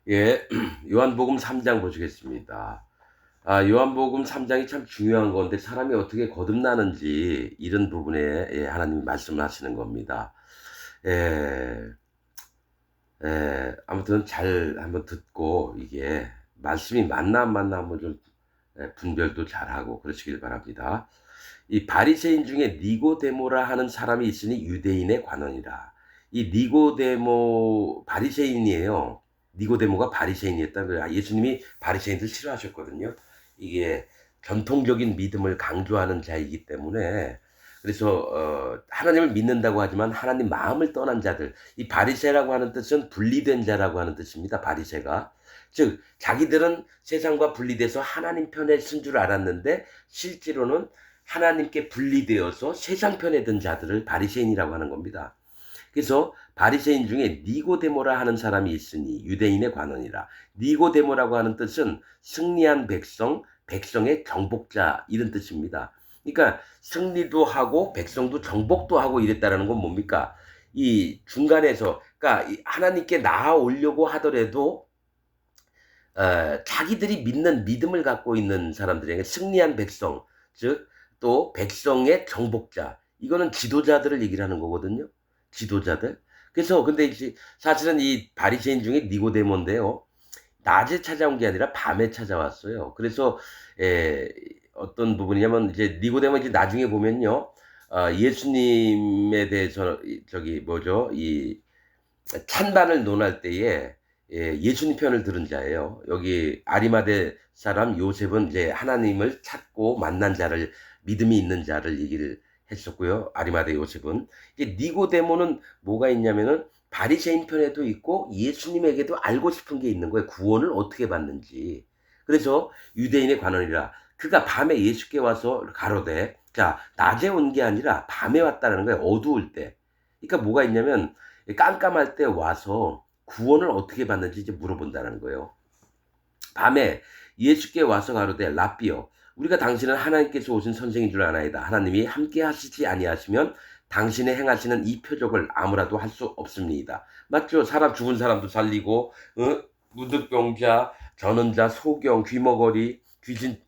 예, 요한복음 3장 보시겠습니다. 요한복음 3장이 참 중요한 건데 사람이 어떻게 거듭나는지 이런 부분에 하나님이 말씀을 하시는 겁니다. 예, 아무튼 잘 한번 듣고 이게 말씀이 맞나 안 맞나 한번 좀 분별도 잘하고 그러시길 바랍니다. 이 바리새인 중에 니고데모라 하는 사람이 있으니 유대인의 관원이라. 이 니고데모 바리새인이에요. 니고데모가 바리새인이었다는 거예요. 예수님이 바리새인들 싫어하셨거든요. 이게 전통적인 믿음을 강조하는 자이기 때문에 그래서 하나님을 믿는다고 하지만 하나님 마음을 떠난 자들, 이 바리새라고 하는 뜻은 분리된 자라고 하는 뜻입니다. 바리새가. 즉 자기들은 세상과 분리돼서 하나님 편에 쓴 줄 알았는데 실제로는 하나님께 분리되어서 세상 편에 든 자들을 바리새인이라고 하는 겁니다. 그래서 바리새인 중에 니고데모라 하는 사람이 있으니 유대인의 관원이라. 니고데모라고 하는 뜻은 승리한 백성, 백성의 정복자 이런 뜻입니다. 그러니까 승리도 하고 백성도 정복도 하고 이랬다라는 건 뭡니까? 이 중간에서 그러니까 하나님께 나아오려고 하더라도 자기들이 믿는 믿음을 갖고 있는 사람들에게 승리한 백성, 즉 또 백성의 정복자, 이거는 지도자들을 얘기를 하는 거거든요. 지도자들. 그래서 근데 이제 사실은 이 바리새인 중에 니고데모인데요. 낮에 찾아온 게 아니라 밤에 찾아왔어요. 그래서 어떤 부분이냐면 이제 니고데모 이제 나중에 보면요. 예수님에 대해서 저기 뭐죠? 이 찬반을 논할 때에 예수님 편을 들은 자예요. 여기 아리마대 사람 요셉은 이제 하나님을 찾고 만난 자를 믿음이 있는 자를 얘기를 했었고요. 아리마대 요셉은 이제 니고데모는 뭐가 있냐면은 바리새인 편에도 있고 예수님에게도 알고 싶은 게 있는 거예요. 구원을 어떻게 받는지. 그래서 유대인의 관원이라 그가 밤에 예수께 와서 가로되 자 낮에 온 게 아니라 밤에 왔다는 거예요. 어두울 때. 그러니까 뭐가 있냐면 깜깜할 때 와서 구원을 어떻게 받는지 이제 물어본다는 거예요. 밤에 예수께 와서 가로되 라삐여 우리가 당신은 하나님께서 오신 선생인 줄 아나이다. 하나님이 함께 하시지 아니하시면 당신의 행하시는 이 표적을 아무라도 할 수 없습니다. 맞죠? 사람 죽은 사람도 살리고 무득병자, 전원자, 소경, 귀머거리, 귀신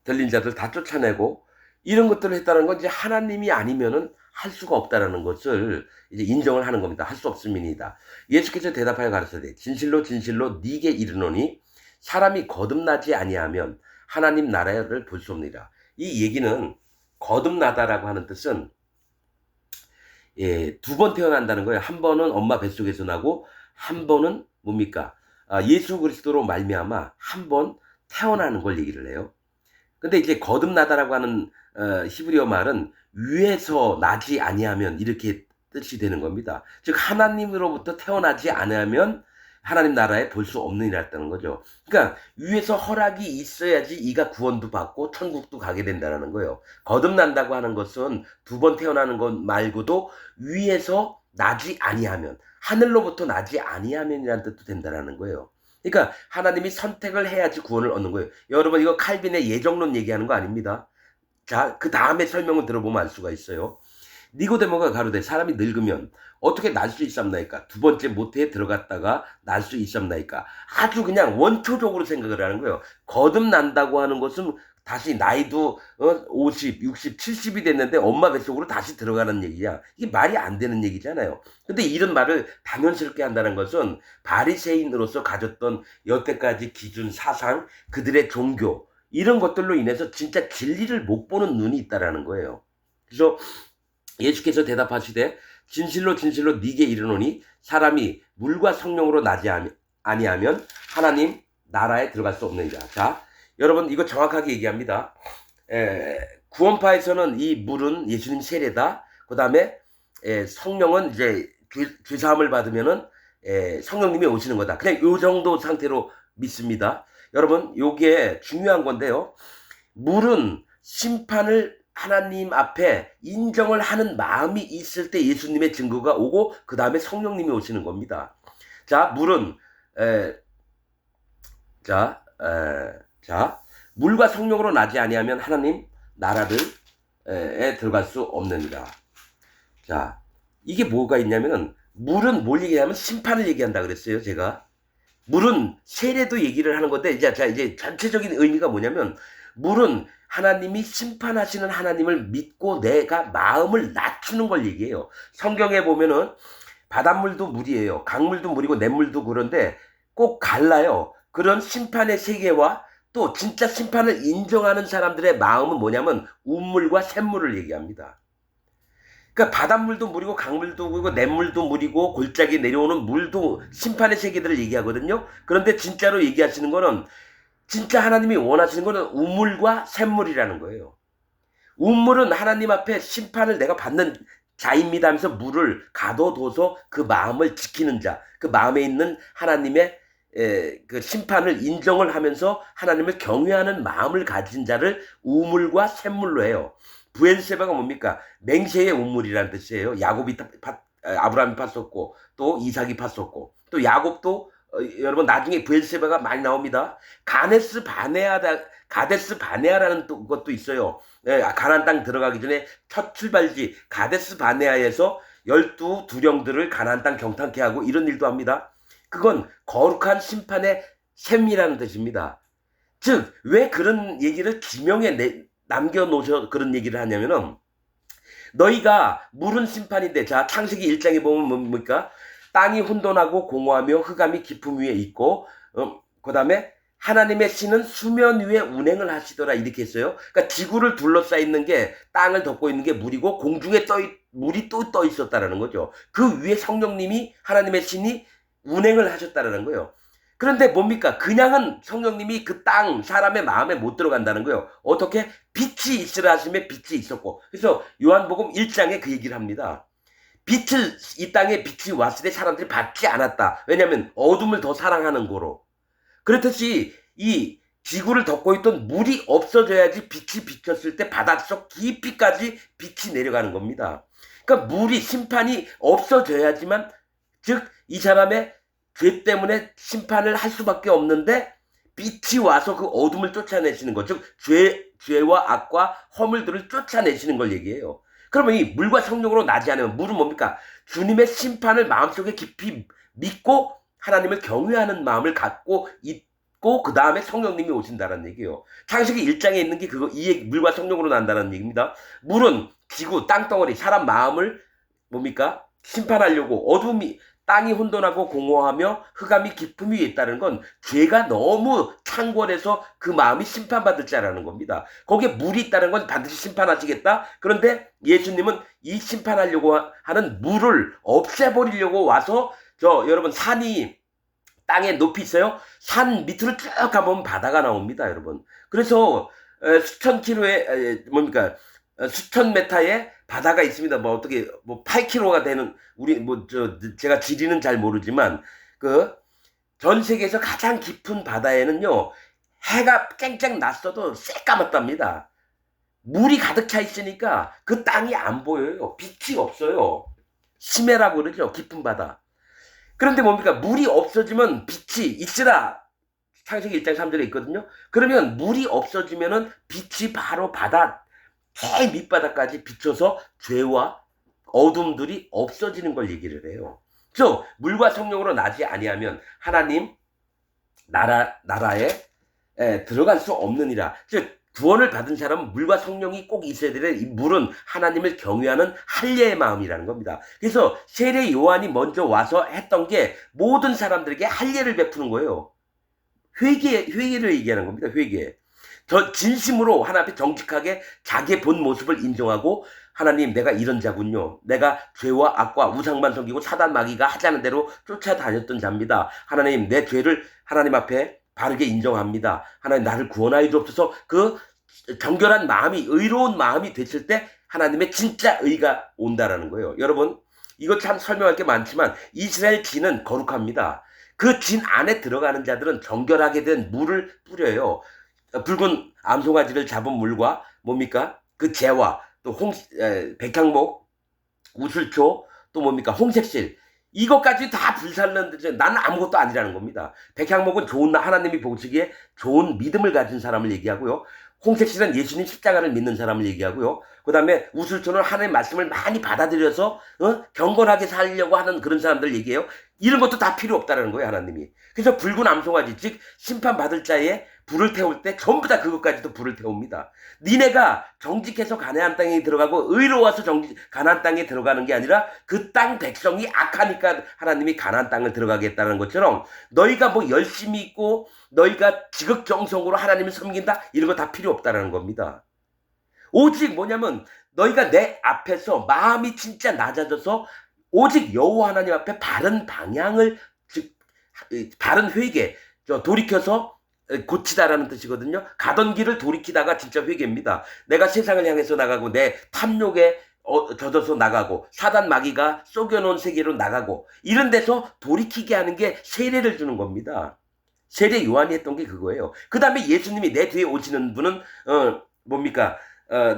들린 자들 다 쫓아내고 이런 것들을 했다는 건 이제 하나님이 아니면은 할 수가 없다라는 것을 이제 인정을 하는 겁니다. 할 수 없음이니이다. 예수께서 대답하여 가르쳐되 진실로 진실로 네게 이르노니 사람이 거듭나지 아니하면 하나님 나라를 볼 수 없느니라. 이 얘기는 거듭나다라고 하는 뜻은 두 번 태어난다는 거예요. 한 번은 엄마 뱃속에서 나고 한 번은 뭡니까? 예수 그리스도로 말미암아 한 번 태어나는 걸 얘기를 해요. 근데 이제 거듭나다라고 하는 히브리어 말은 위에서 나지 아니하면 이렇게 뜻이 되는 겁니다. 즉 하나님으로부터 태어나지 않으면 하나님 나라에 볼 수 없느니라는 거죠. 그러니까 위에서 허락이 있어야지 이가 구원도 받고 천국도 가게 된다는 거예요. 거듭난다고 하는 것은 두 번 태어나는 것 말고도 위에서 나지 아니하면 하늘로부터 나지 아니하면이라는 뜻도 된다는 거예요. 그러니까 하나님이 선택을 해야지 구원을 얻는 거예요. 여러분 이거 칼빈의 예정론 얘기하는 거 아닙니다. 자, 그 다음에 설명을 들어보면 알 수가 있어요. 니고데모가 가로되 사람이 늙으면 어떻게 날 수 있삼나이까? 두 번째 모태에 들어갔다가 날 수 있삼나이까? 아주 그냥 원초적으로 생각을 하는 거예요. 거듭난다고 하는 것은 다시 나이도 50, 60, 70이 됐는데 엄마 뱃속으로 다시 들어가는 얘기야. 이게 말이 안 되는 얘기잖아요. 근데 이런 말을 당연스럽게 한다는 것은 바리새인으로서 가졌던 여태까지 기준 사상, 그들의 종교 이런 것들로 인해서 진짜 진리를 못 보는 눈이 있다라는 거예요. 그래서 예수께서 대답하시되 진실로 진실로 네게 이르노니 사람이 물과 성령으로 나지 아니하면 하나님 나라에 들어갈 수 없느니라. 자, 여러분 이거 정확하게 얘기합니다. 구원파에서는 이 물은 예수님 세례다. 그 다음에 성령은 이제 죄사함을 받으면은 성령님이 오시는 거다. 그냥 요 정도 상태로 믿습니다. 여러분 요게 중요한 건데요. 물은 심판을 하나님 앞에 인정을 하는 마음이 있을 때 예수님의 증거가 오고 그 다음에 성령님이 오시는 겁니다. 자, 물은 자, 물과 성령으로 나지 아니하면 하나님 나라를 에 들어갈 수 없느니라. 자, 이게 뭐가 있냐면은 물은 뭘 얘기하면 심판을 얘기한다 그랬어요, 제가. 물은 세례도 얘기를 하는 건데 이제 전체적인 의미가 뭐냐면 물은 하나님이 심판하시는 하나님을 믿고 내가 마음을 낮추는 걸 얘기해요. 성경에 보면은 바닷물도 물이에요. 강물도 물이고 냇물도 그런데 꼭 갈라요. 그런 심판의 세계와 또 진짜 심판을 인정하는 사람들의 마음은 뭐냐면 운물과 샘물을 얘기합니다. 그러니까 바닷물도 물이고 강물도 물이고 냇물도 물이고 골짜기 내려오는 물도 심판의 세계들을 얘기하거든요. 그런데 진짜로 얘기하시는 거는 진짜 하나님이 원하시는 거는 우물과 샘물이라는 거예요. 우물은 하나님 앞에 심판을 내가 받는 자입니다 하면서 물을 가둬둬서 그 마음을 지키는 자, 그 마음에 있는 하나님의 그 심판을 인정을 하면서 하나님을 경외하는 마음을 가진 자를 우물과 샘물로 해요. 부엘세바가 뭡니까? 맹세의 우물이라는 뜻이에요. 야곱이 아브라함이 팠었고 또 이삭이 팠었고 또 야곱도 여러분 나중에 부엘세바가 많이 나옵니다. 가데스 바네아라는 것도 있어요. 가나안 땅 들어가기 전에 첫 출발지 가데스 바네아에서 12 두령들을 가나안 땅 정탐케 하고 이런 일도 합니다. 그건 거룩한 심판의 셈이라는 뜻입니다. 즉 왜 그런 얘기를 기명에 남겨놓으셔 그런 얘기를 하냐면은 너희가 물은 심판인데 자 창세기 1장에 보면 뭡니까? 땅이 혼돈하고 공허하며 흑암이 깊음 위에 있고 그 다음에 하나님의 신은 수면 위에 운행을 하시더라 이렇게 했어요. 그러니까 지구를 둘러싸 있는 게 땅을 덮고 있는 게 물이고 공중에 물이 또 떠 있었다라는 거죠. 그 위에 성령님이 하나님의 신이 운행을 하셨다라는 거예요. 그런데 뭡니까? 그냥은 성령님이 그 땅 사람의 마음에 못 들어간다는 거예요. 어떻게? 빛이 있으라 하심에 빛이 있었고. 그래서 요한복음 1장에 그 얘기를 합니다. 빛을 이 땅에 빛이 왔을 때 사람들이 받지 않았다. 왜냐하면 어둠을 더 사랑하는 거로. 그렇듯이 이 지구를 덮고 있던 물이 없어져야지 빛이 비쳤을 때 바닷속 깊이까지 빛이 내려가는 겁니다. 그러니까 물이 심판이 없어져야지만 즉 이 사람의 죄 때문에 심판을 할 수밖에 없는데 빛이 와서 그 어둠을 쫓아내시는 것, 즉 죄와 악과 허물들을 쫓아내시는 걸 얘기해요. 그러면 이 물과 성령으로 나지 않으면 물은 뭡니까? 주님의 심판을 마음속에 깊이 믿고 하나님을 경외하는 마음을 갖고 있고 그 다음에 성령님이 오신다는 얘기예요. 창세기 1장에 있는 게 그거 이 물과 성령으로 난다는 얘기입니다. 물은 지구, 땅덩어리, 사람 마음을 뭡니까? 심판하려고 어둠이 땅이 혼돈하고 공허하며 흑암이 깊음 위에 있다는 건 죄가 너무 창궐해서 그 마음이 심판받을 자라는 겁니다. 거기에 물이 있다는 건 반드시 심판하시겠다. 그런데 예수님은 이 심판하려고 하는 물을 없애버리려고 와서 여러분 산이 땅에 높이 있어요. 산 밑으로 쭉 가보면 바다가 나옵니다, 여러분. 그래서 수천 킬로의 뭡니까? 수천 메타의 바다가 있습니다. 뭐 어떻게 뭐 8km가 되는 제가 지리는 잘 모르지만 그 전 세계에서 가장 깊은 바다에는요 해가 쨍쨍 났어도 새까맣답니다. 물이 가득 차 있으니까 그 땅이 안 보여요. 빛이 없어요. 심해라고 그러죠. 깊은 바다. 그런데 뭡니까? 물이 없어지면 빛이 있으라. 창세기 1장 3절에 있거든요. 그러면 물이 없어지면은 빛이 바로 바다 제일 밑바닥까지 비춰서 죄와 어둠들이 없어지는 걸 얘기를 해요. 그래서 물과 성령으로 나지 아니하면 하나님 나라에 들어갈 수 없느니라. 즉 구원을 받은 사람은 물과 성령이 꼭 있어야 되는데 이 물은 하나님을 경외하는 할례의 마음이라는 겁니다. 그래서 세례 요한이 먼저 와서 했던 게 모든 사람들에게 할례를 베푸는 거예요. 회개를 얘기하는 겁니다. 회개. 저 진심으로 하나님 앞에 정직하게 자기의 본 모습을 인정하고 하나님 내가 이런 자군요. 내가 죄와 악과 우상만 섬기고 사단 마귀가 하자는 대로 쫓아다녔던 자입니다. 하나님 내 죄를 하나님 앞에 바르게 인정합니다. 하나님 나를 구원하여 주옵소서. 그 정결한 마음이 의로운 마음이 됐을 때 하나님의 진짜 의가 온다라는 거예요. 여러분 이거 참 설명할 게 많지만 이스라엘 진은 거룩합니다. 그 진 안에 들어가는 자들은 정결하게 된 물을 뿌려요. 붉은 암송아지를 잡은 물과 뭡니까? 그 재와 또 백향목, 우슬초, 또 뭡니까? 홍색실. 이것까지 다 불살랐는데 나는 아무것도 아니라는 겁니다. 백향목은 좋은 하나님이 보시기에 좋은 믿음을 가진 사람을 얘기하고요. 홍색실은 예수님 십자가를 믿는 사람을 얘기하고요. 그 다음에 우슬초는 하나님의 말씀을 많이 받아들여서 경건하게 살려고 하는 그런 사람들 얘기해요. 이런 것도 다 필요 없다는 거예요, 하나님이. 그래서 붉은 암송아지, 즉 심판받을 자에 불을 태울 때 전부 다 그것까지도 불을 태웁니다. 니네가 정직해서 가나안 땅에 들어가고 의로워서 가나안 땅에 들어가는 게 아니라 그 땅 백성이 악하니까 하나님이 가나안 땅을 들어가겠다는 것처럼 너희가 뭐 열심히 있고 너희가 지극정성으로 하나님을 섬긴다, 이런 거 다 필요 없다는 겁니다. 오직 뭐냐면 너희가 내 앞에서 마음이 진짜 낮아져서 오직 여호와 하나님 앞에 바른 방향을, 즉 바른 회개, 돌이켜서 고치다라는 뜻이거든요. 가던 길을 돌이키다가 진짜 회개입니다. 내가 세상을 향해서 나가고 내 탐욕에 젖어서 나가고 사단 마귀가 속여놓은 세계로 나가고 이런 데서 돌이키게 하는 게 세례를 주는 겁니다. 세례 요한이 했던 게 그거예요. 그 다음에 예수님이 내 뒤에 오시는 분은 뭡니까?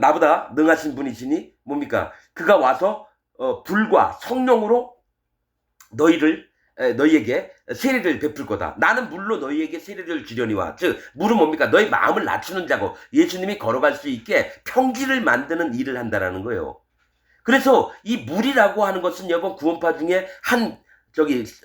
나보다 능하신 분이시니 뭡니까? 그가 와서 불과 성령으로 너희에게 세례를 베풀 거다. 나는 물로 너희에게 세례를 주려니와. 즉 물은 뭡니까? 너희 마음을 낮추는 자고 예수님이 걸어갈 수 있게 평지를 만드는 일을 한다라는 거예요. 그래서 이 물이라고 하는 것은 여러분 구원파 중에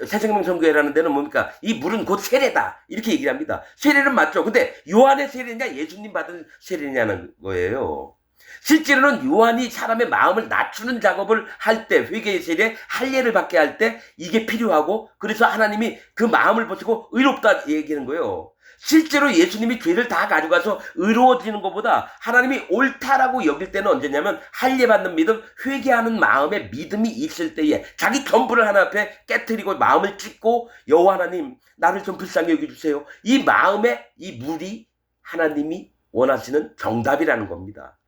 새생명선교회라는 데는 뭡니까? 이 물은 곧 세례다, 이렇게 얘기를 합니다. 세례는 맞죠. 근데 요한의 세례냐 예수님 받은 세례냐는 거예요. 실제로는 요한이 사람의 마음을 낮추는 작업을 할 때, 회개의 세례, 할례를 받게 할 때 이게 필요하고, 그래서 하나님이 그 마음을 보시고 의롭다 얘기하는 거예요. 실제로 예수님이 죄를 다 가져가서 의로워지는 것보다 하나님이 옳다라고 여길 때는 언제냐면 할례 받는 믿음, 회개하는 마음에 믿음이 있을 때에 자기 전부를 하나님 앞에 깨트리고 마음을 찢고 여호와 하나님 나를 좀 불쌍히 여겨주세요. 이 마음에 이 물이 하나님이 원하시는 정답이라는 겁니다.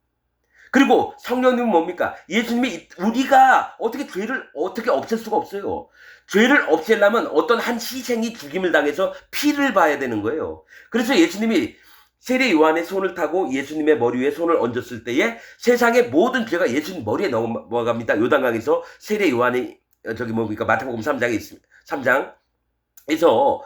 그리고 성령님은 뭡니까? 예수님이 우리가 어떻게 죄를 어떻게 없앨 수가 없어요. 죄를 없애려면 어떤 한 희생이 죽임을 당해서 피를 봐야 되는 거예요. 그래서 예수님이 세례 요한의 손을 타고 예수님의 머리 위에 손을 얹었을 때에 세상의 모든 죄가 예수님 머리에 넘어갑니다. 요단강에서 세례 요한이 마태복음 3장에 있습니다. 3장에서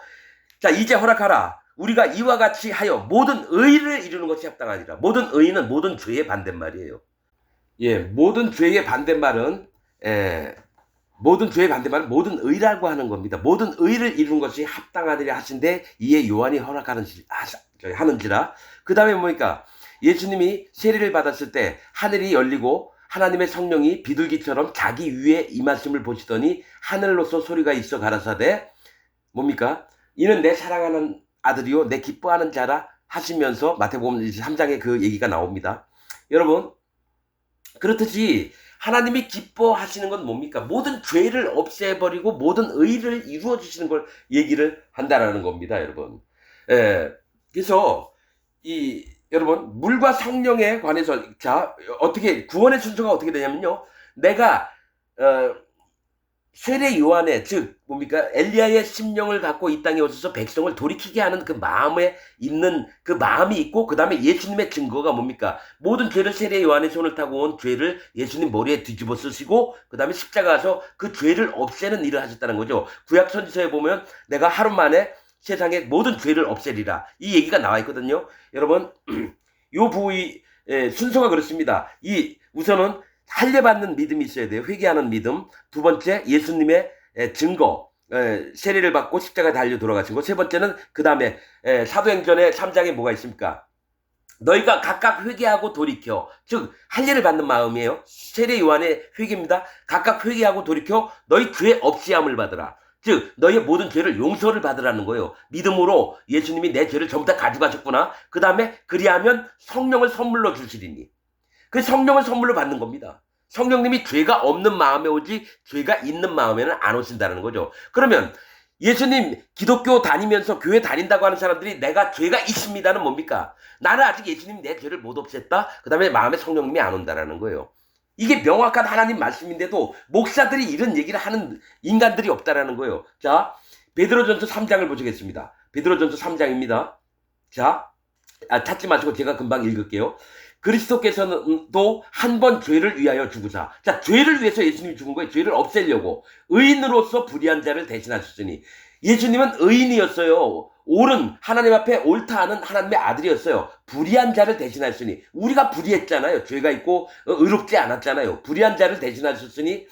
자 이제 허락하라. 우리가 이와 같이 하여 모든 의를 이루는 것이 합당하니라. 모든 의는 모든 죄의 반대말이에요. 예, 모든 죄의 반대말은 모든 죄의 반대말은 모든 의라고 하는 겁니다. 모든 의를 이루는 것이 합당하리라 하신데 이에 요한이 하는지라. 그 다음에 뭡니까? 예수님이 세례를 받았을 때 하늘이 열리고 하나님의 성령이 비둘기처럼 자기 위에 임하심을 보시더니 하늘로서 소리가 있어 가라사대 뭡니까? 이는 내 사랑하는 아들이요 내 기뻐하는 자라 하시면서 마태복음 3장에 그 얘기가 나옵니다. 여러분 그렇듯이 하나님이 기뻐하시는 건 뭡니까? 모든 죄를 없애버리고 모든 의를 이루어주시는 걸 얘기를 한다라는 겁니다, 여러분. 그래서 여러분 물과 성령에 관해서 자 어떻게 구원의 순서가 어떻게 되냐면요. 내가 세례 요한의 즉 뭡니까? 엘리야의 심령을 갖고 이 땅에 오셔서 백성을 돌이키게 하는 그 마음에 있는 그 마음이 있고 그 다음에 예수님의 증거가 뭡니까? 모든 죄를 세례 요한의 손을 타고 온 죄를 예수님 머리에 뒤집어 쓰시고 그 다음에 십자가 가서 그 죄를 없애는 일을 하셨다는 거죠. 구약 선지서에 보면 내가 하루 만에 세상의 모든 죄를 없애리라 이 얘기가 나와 있거든요. 여러분 요 부위 순서가 그렇습니다. 우선은 할례 받는 믿음이 있어야 돼요. 회개하는 믿음. 두 번째 예수님의 증거, 세례를 받고 십자가에 달려 돌아가신 거. 세 번째는 그 다음에 사도행전의 3장에 뭐가 있습니까? 너희가 각각 회개하고 돌이켜. 즉 할례를 받는 마음이에요. 세례 요한의 회개입니다. 각각 회개하고 돌이켜 너희 죄 없이함을 받으라. 즉 너희의 모든 죄를 용서를 받으라는 거예요. 믿음으로 예수님이 내 죄를 전부 다 가져가셨구나. 그 다음에 그리하면 성령을 선물로 주시리니. 그 성령을 선물로 받는 겁니다. 성령님이 죄가 없는 마음에 오지 죄가 있는 마음에는 안 오신다는 거죠. 그러면 예수님 기독교 다니면서 교회 다닌다고 하는 사람들이 내가 죄가 있습니다는 뭡니까? 나는 아직 예수님 내 죄를 못 없앴다. 그 다음에 마음에 성령님이 안 온다라는 거예요. 이게 명확한 하나님 말씀인데도 목사들이 이런 얘기를 하는 인간들이 없다라는 거예요. 자, 베드로전서 3장을 보시겠습니다. 베드로전서 3장입니다. 자, 찾지 마시고 제가 금방 읽을게요. 그리스도께서는 또 한 번 죄를 위하여 죽으사. 자, 죄를 위해서 예수님이 죽은 거예요. 죄를 없애려고. 의인으로서 불의한 자를 대신하셨으니. 예수님은 의인이었어요. 옳은 하나님 앞에 옳다 하는 하나님의 아들이었어요. 불의한 자를 대신하셨으니. 우리가 불의했잖아요. 죄가 있고 의롭지 않았잖아요. 불의한 자를 대신하셨으니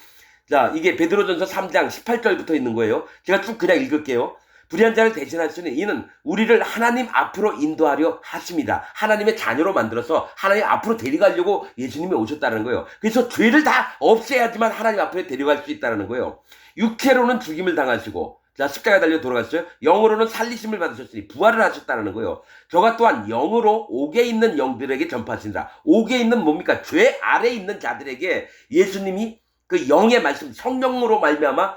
자, 이게 베드로전서 3장 18절부터 있는 거예요. 제가 쭉 그냥 읽을게요. 불의한 자를 대신할 수 있는 이는 우리를 하나님 앞으로 인도하려 하십니다. 하나님의 자녀로 만들어서 하나님 앞으로 데려가려고 예수님이 오셨다는 거예요. 그래서 죄를 다 없애야지만 하나님 앞에 데려갈 수 있다는 거예요. 육체로는 죽임을 당하시고, 자, 십자가 달려 돌아갔어요. 영으로는 살리심을 받으셨으니 부활을 하셨다는 거예요. 저가 또한 영으로 옥에 있는 영들에게 전파하신다. 옥에 있는 뭡니까? 죄 아래 있는 자들에게 예수님이 그 영의 말씀, 성령으로 말미암아,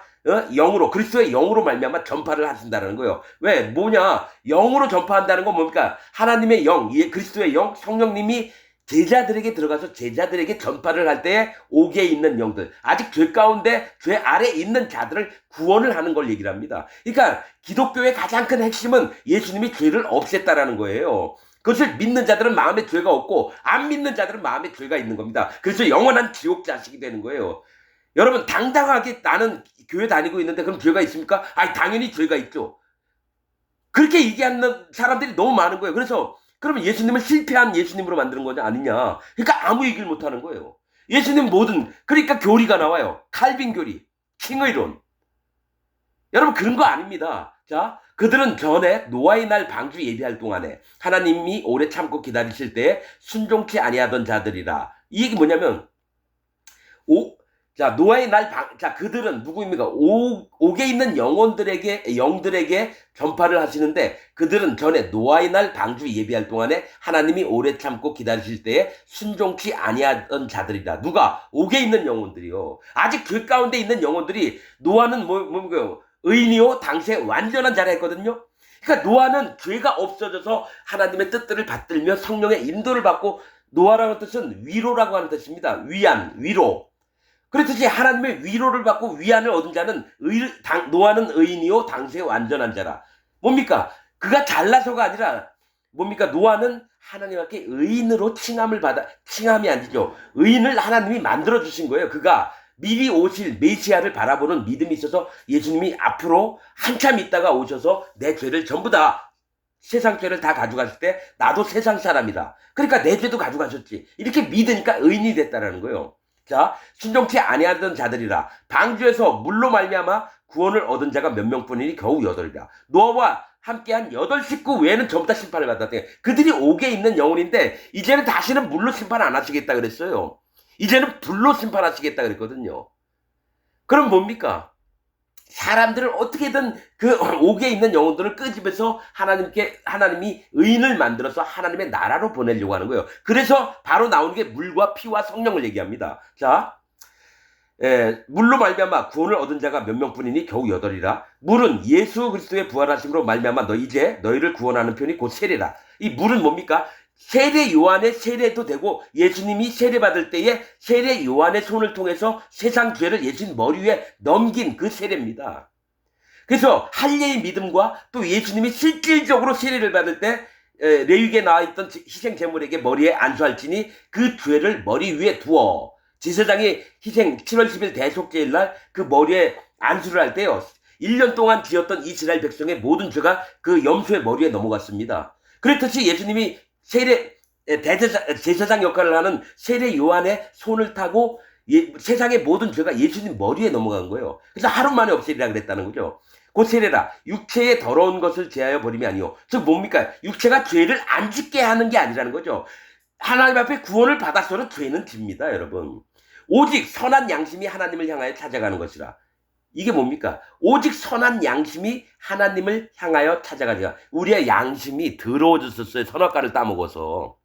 영으로, 그리스도의 영으로 말미암아 전파를 하신다는 거예요. 왜? 뭐냐? 영으로 전파한다는 건 뭡니까? 하나님의 영, 그리스도의 영, 성령님이 제자들에게 들어가서 제자들에게 전파를 할 때에 옥에 있는 영들, 아직 죄 가운데 죄 아래 있는 자들을 구원을 하는 걸 얘기를 합니다. 그러니까 기독교의 가장 큰 핵심은 예수님이 죄를 없앴다라는 거예요. 그것을 믿는 자들은 마음에 죄가 없고 안 믿는 자들은 마음에 죄가 있는 겁니다. 그래서 영원한 지옥 자식이 되는 거예요. 여러분, 당당하게 나는 교회 다니고 있는데 그럼 죄가 있습니까? 아니, 당연히 죄가 있죠. 그렇게 얘기하는 사람들이 너무 많은 거예요. 그래서 그러면 예수님을 실패한 예수님으로 만드는 거냐 아니냐. 그러니까 아무 얘기를 못하는 거예요. 예수님 모든, 그러니까 교리가 나와요. 칼빈 교리, 칭의론. 여러분, 그런 거 아닙니다. 자, 그들은 전에 노아의 날 방주 예비할 동안에 하나님이 오래 참고 기다리실 때에 순종치 아니하던 자들이라. 이 얘기 뭐냐면, 자, 노아의 날 자, 그들은 누구입니까? 옥에 있는 영들에게 전파를 하시는데, 그들은 전에 노아의 날 방주 예비할 동안에 하나님이 오래 참고 기다리실 때에 순종치 아니하던 자들이다. 누가? 옥에 있는 영혼들이요. 아직 죄 가운데 있는 영혼들이, 노아는 뭡니까? 의인이요, 당시에 완전한 자라 했거든요. 그러니까 노아는 죄가 없어져서 하나님의 뜻들을 받들며 성령의 인도를 받고, 노아라는 뜻은 위로라고 하는 뜻입니다. 위안, 위로. 그렇듯이 하나님의 위로를 받고 위안을 얻은 자는 노아는 의인이요 당시에 완전한 자라. 뭡니까? 그가 잘나서가 아니라 뭡니까? 노아는 하나님 앞에 의인으로 칭함이 아니죠. 의인을 하나님이 만들어주신 거예요. 그가 미리 오실 메시아를 바라보는 믿음이 있어서 예수님이 앞으로 한참 있다가 오셔서 내 죄를 전부 다, 세상 죄를 다 가져갔을 때 나도 세상 사람이다. 그러니까 내 죄도 가져가셨지. 이렇게 믿으니까 의인이 됐다라는 거예요. 자, 순종치 아니하던 자들이라. 방주에서 물로 말미암아 구원을 얻은 자가 몇 명뿐이니 겨우 8이라. 노아와 함께한 8 식구 외에는 전부 다 심판을 받았대. 그들이 옥에 있는 영혼인데 이제는 다시는 물로 심판 안 하시겠다 그랬어요. 이제는 불로 심판하시겠다 그랬거든요. 그럼 뭡니까? 사람들을 어떻게든 그 옥에 있는 영혼들을 끄집어서 하나님이 의인을 만들어서 하나님의 나라로 보내려고 하는 거예요. 그래서 바로 나오는 게 물과 피와 성령을 얘기합니다. 자, 물로 말미암아 구원을 얻은 자가 몇 명뿐이니 겨우 8이라. 물은 예수 그리스도의 부활하심으로 말미암아 너희를 구원하는 편이 곧 세례라. 이 물은 뭡니까? 세례 요한의 세례도 되고, 예수님이 세례 받을 때에 세례 요한의 손을 통해서 세상 죄를 예수님 머리 위에 넘긴 그 세례입니다. 그래서 할례의 믿음과 또 예수님이 실질적으로 세례를 받을 때 레위기에 나와 있던 희생 제물에게 머리에 안수할지니 그 죄를 머리 위에 두어, 제사장이 희생 7월 10일 대속죄일 날 그 머리에 안수를 할 때요, 1년 동안 지었던 이스라엘 백성의 모든 죄가 그 염소의 머리에 넘어갔습니다. 그렇듯이 예수님이 제사장 역할을 하는 세례 요한의 손을 타고 세상의 모든 죄가 예수님 머리에 넘어간 거예요. 그래서 하루 만에 없애리라 그랬다는 거죠. 곧 세례라. 육체의 더러운 것을 제하여 버림이 아니요. 즉 뭡니까? 육체가 죄를 안 짓게 하는 게 아니라는 거죠. 하나님 앞에 구원을 받았어도 죄는 집니다, 여러분. 오직 선한 양심이 하나님을 향하여 찾아가는 것이라. 이게 뭡니까? 오직 선한 양심이 하나님을 향하여 찾아가자. 우리의 양심이 더러워졌었어요. 선악과를 따먹어서.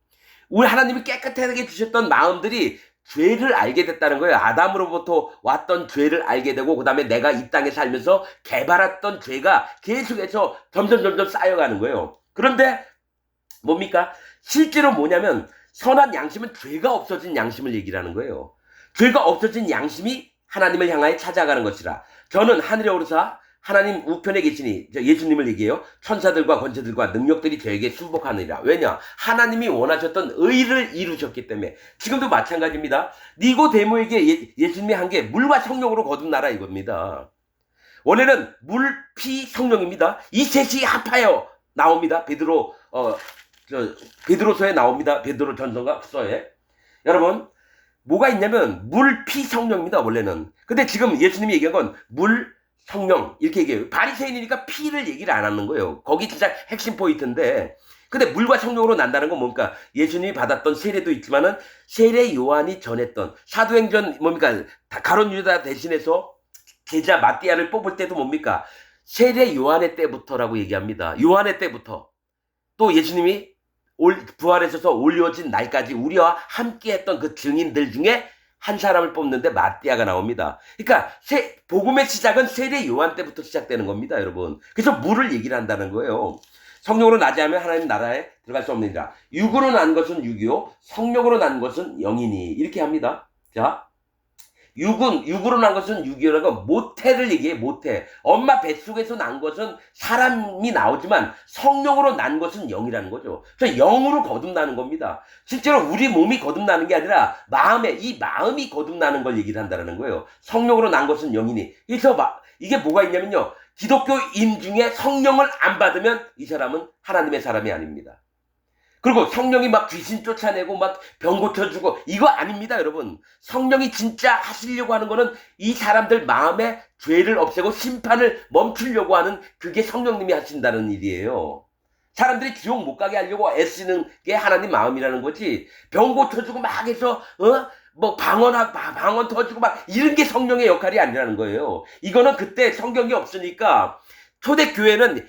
우리 하나님이 깨끗하게 주셨던 마음들이 죄를 알게 됐다는 거예요. 아담으로부터 왔던 죄를 알게 되고, 그 다음에 내가 이 땅에 살면서 개발했던 죄가 계속해서 점점 쌓여가는 거예요. 그런데 뭡니까? 실제로 뭐냐면, 선한 양심은 죄가 없어진 양심을 얘기를 하는 거예요. 죄가 없어진 양심이 하나님을 향하여 찾아가는 것이라. 저는 하늘에 오르사 하나님 우편에 계시니, 예수님을 얘기해요. 천사들과 권세들과 능력들이 저에게 순복하느니라. 왜냐? 하나님이 원하셨던 의를 이루셨기 때문에. 지금도 마찬가지입니다. 니고데모에게 예수님이 한 게 물과 성령으로 거듭나라 이겁니다. 원래는 물, 피, 성령입니다. 이 셋이 합하여 나옵니다. 베드로서에 나옵니다. 베드로 전서가 후서에. 여러분, 뭐가 있냐면 물, 피, 성령입니다. 원래는. 근데 지금 예수님이 얘기한 건 물, 성령 이렇게 얘기해요. 바리새인이니까 피를 얘기를 안 하는 거예요. 거기 진짜 핵심 포인트인데, 근데 물과 성령으로 난다는 건 뭡니까? 예수님이 받았던 세례도 있지만은 세례 요한이 전했던 사도행전 뭡니까? 가룟 유다 대신해서 제자 마띠아를 뽑을 때도 뭡니까? 세례 요한의 때부터라고 얘기합니다. 요한의 때부터. 또 예수님이 부활하셔서 올려진 날까지 우리와 함께했던 그 증인들 중에 한 사람을 뽑는데 마띠아가 나옵니다. 그러니까 복음의 시작은 세례 요한 때부터 시작되는 겁니다, 여러분. 그래서 물을 얘기를 한다는 거예요. 성령으로 나지 않으면 하나님 나라에 들어갈 수 없느니라. 육으로 난 것은 육이요, 성령으로 난 것은 영이니. 이렇게 합니다. 자, 육으로 난 것은 육이라는 건 모태를 얘기해. 모태. 엄마 뱃속에서 난 것은 사람이 나오지만 성령으로 난 것은 영이라는 거죠. 그래서 영으로 거듭나는 겁니다. 실제로 우리 몸이 거듭나는 게 아니라 이 마음이 거듭나는 걸 얘기를 한다는 거예요. 성령으로 난 것은 영이니. 그래서 이게 뭐가 있냐면요, 기독교인 중에 성령을 안 받으면 이 사람은 하나님의 사람이 아닙니다. 그리고 성령이 막 귀신 쫓아내고 막 병 고쳐주고 이거 아닙니다, 여러분. 성령이 진짜 하시려고 하는 거는 이 사람들 마음에 죄를 없애고 심판을 멈추려고 하는, 그게 성령님이 하신다는 일이에요. 사람들이 지옥 못 가게 하려고 애쓰는 게 하나님 마음이라는 거지. 병 고쳐주고 막 해서 뭐 방언 터주고 막 이런 게 성령의 역할이 아니라는 거예요. 이거는 그때 성경이 없으니까 초대교회는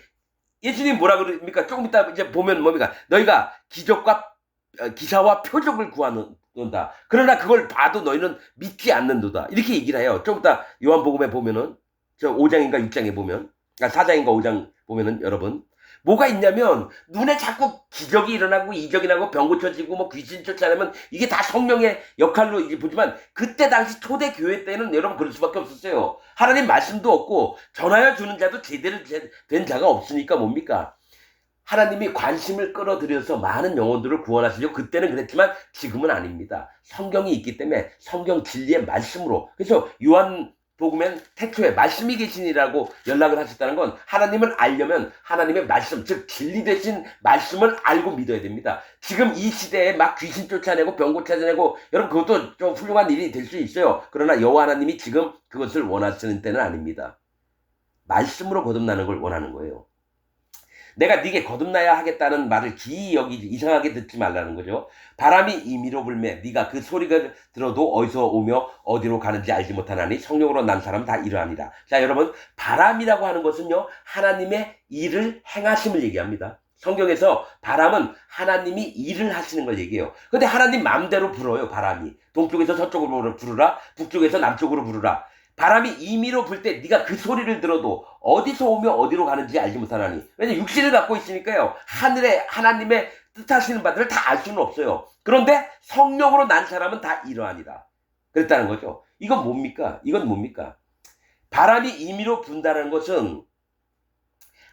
예수님 뭐라 그럽니까? 조금 이따 이제 보면 뭡니까? 너희가 기사와 표적을 구하는다. 그러나 그걸 봐도 너희는 믿지 않는도다. 이렇게 얘기를 해요. 조금 이따 요한복음에 보면은, 저 5장인가 6장에 보면, 4장인가 5장 보면은, 여러분, 뭐가 있냐면 눈에 자꾸 기적이 일어나고 이적이 나고 병 고쳐지고 뭐 귀신 쫓아내면 이게 다 성령의 역할로 이제 보지만, 그때 당시 초대 교회 때는 여러분 그럴 수밖에 없었어요. 하나님 말씀도 없고 전하여 주는 자도 제대로 된 자가 없으니까 뭡니까? 하나님이 관심을 끌어들여서 많은 영혼들을 구원하시려고 그때는 그랬지만 지금은 아닙니다. 성경이 있기 때문에 성경 진리의 말씀으로. 그래서 요한복음엔 태초에 말씀이 계시니라고 연락을 하셨다는 건, 하나님을 알려면 하나님의 말씀, 즉 진리 되신 말씀을 알고 믿어야 됩니다. 지금 이 시대에 막 귀신 쫓아내고 병 고쳐내고, 여러분 그것도 좀 훌륭한 일이 될 수 있어요. 그러나 여호와 하나님이 지금 그것을 원하시는 때는 아닙니다. 말씀으로 거듭나는 걸 원하는 거예요. 내가 네게 거듭나야 하겠다는 말을 기이 여기지 이상하게 듣지 말라는 거죠. 바람이 임의로 불매 네가 그 소리가 들어도 어디서 오며 어디로 가는지 알지 못하나니 성령으로 난 사람 다 이러하니라. 자, 여러분, 바람이라고 하는 것은요, 하나님의 일을 행하심을 얘기합니다. 성경에서 바람은 하나님이 일을 하시는 걸 얘기해요. 근데 하나님 마음대로 불어요. 바람이 동쪽에서 서쪽으로 부르라, 북쪽에서 남쪽으로 부르라. 바람이 임의로 불 때 네가 그 소리를 들어도 어디서 오며 어디로 가는지 알지 못하나니. 왜냐면 육신을 갖고 있으니까요, 하늘에 하나님의 뜻하시는 바들을 다 알 수는 없어요. 그런데 성령으로 난 사람은 다 이러하니라 그랬다는 거죠. 이건 뭡니까? 이건 뭡니까? 바람이 임의로 분다는 것은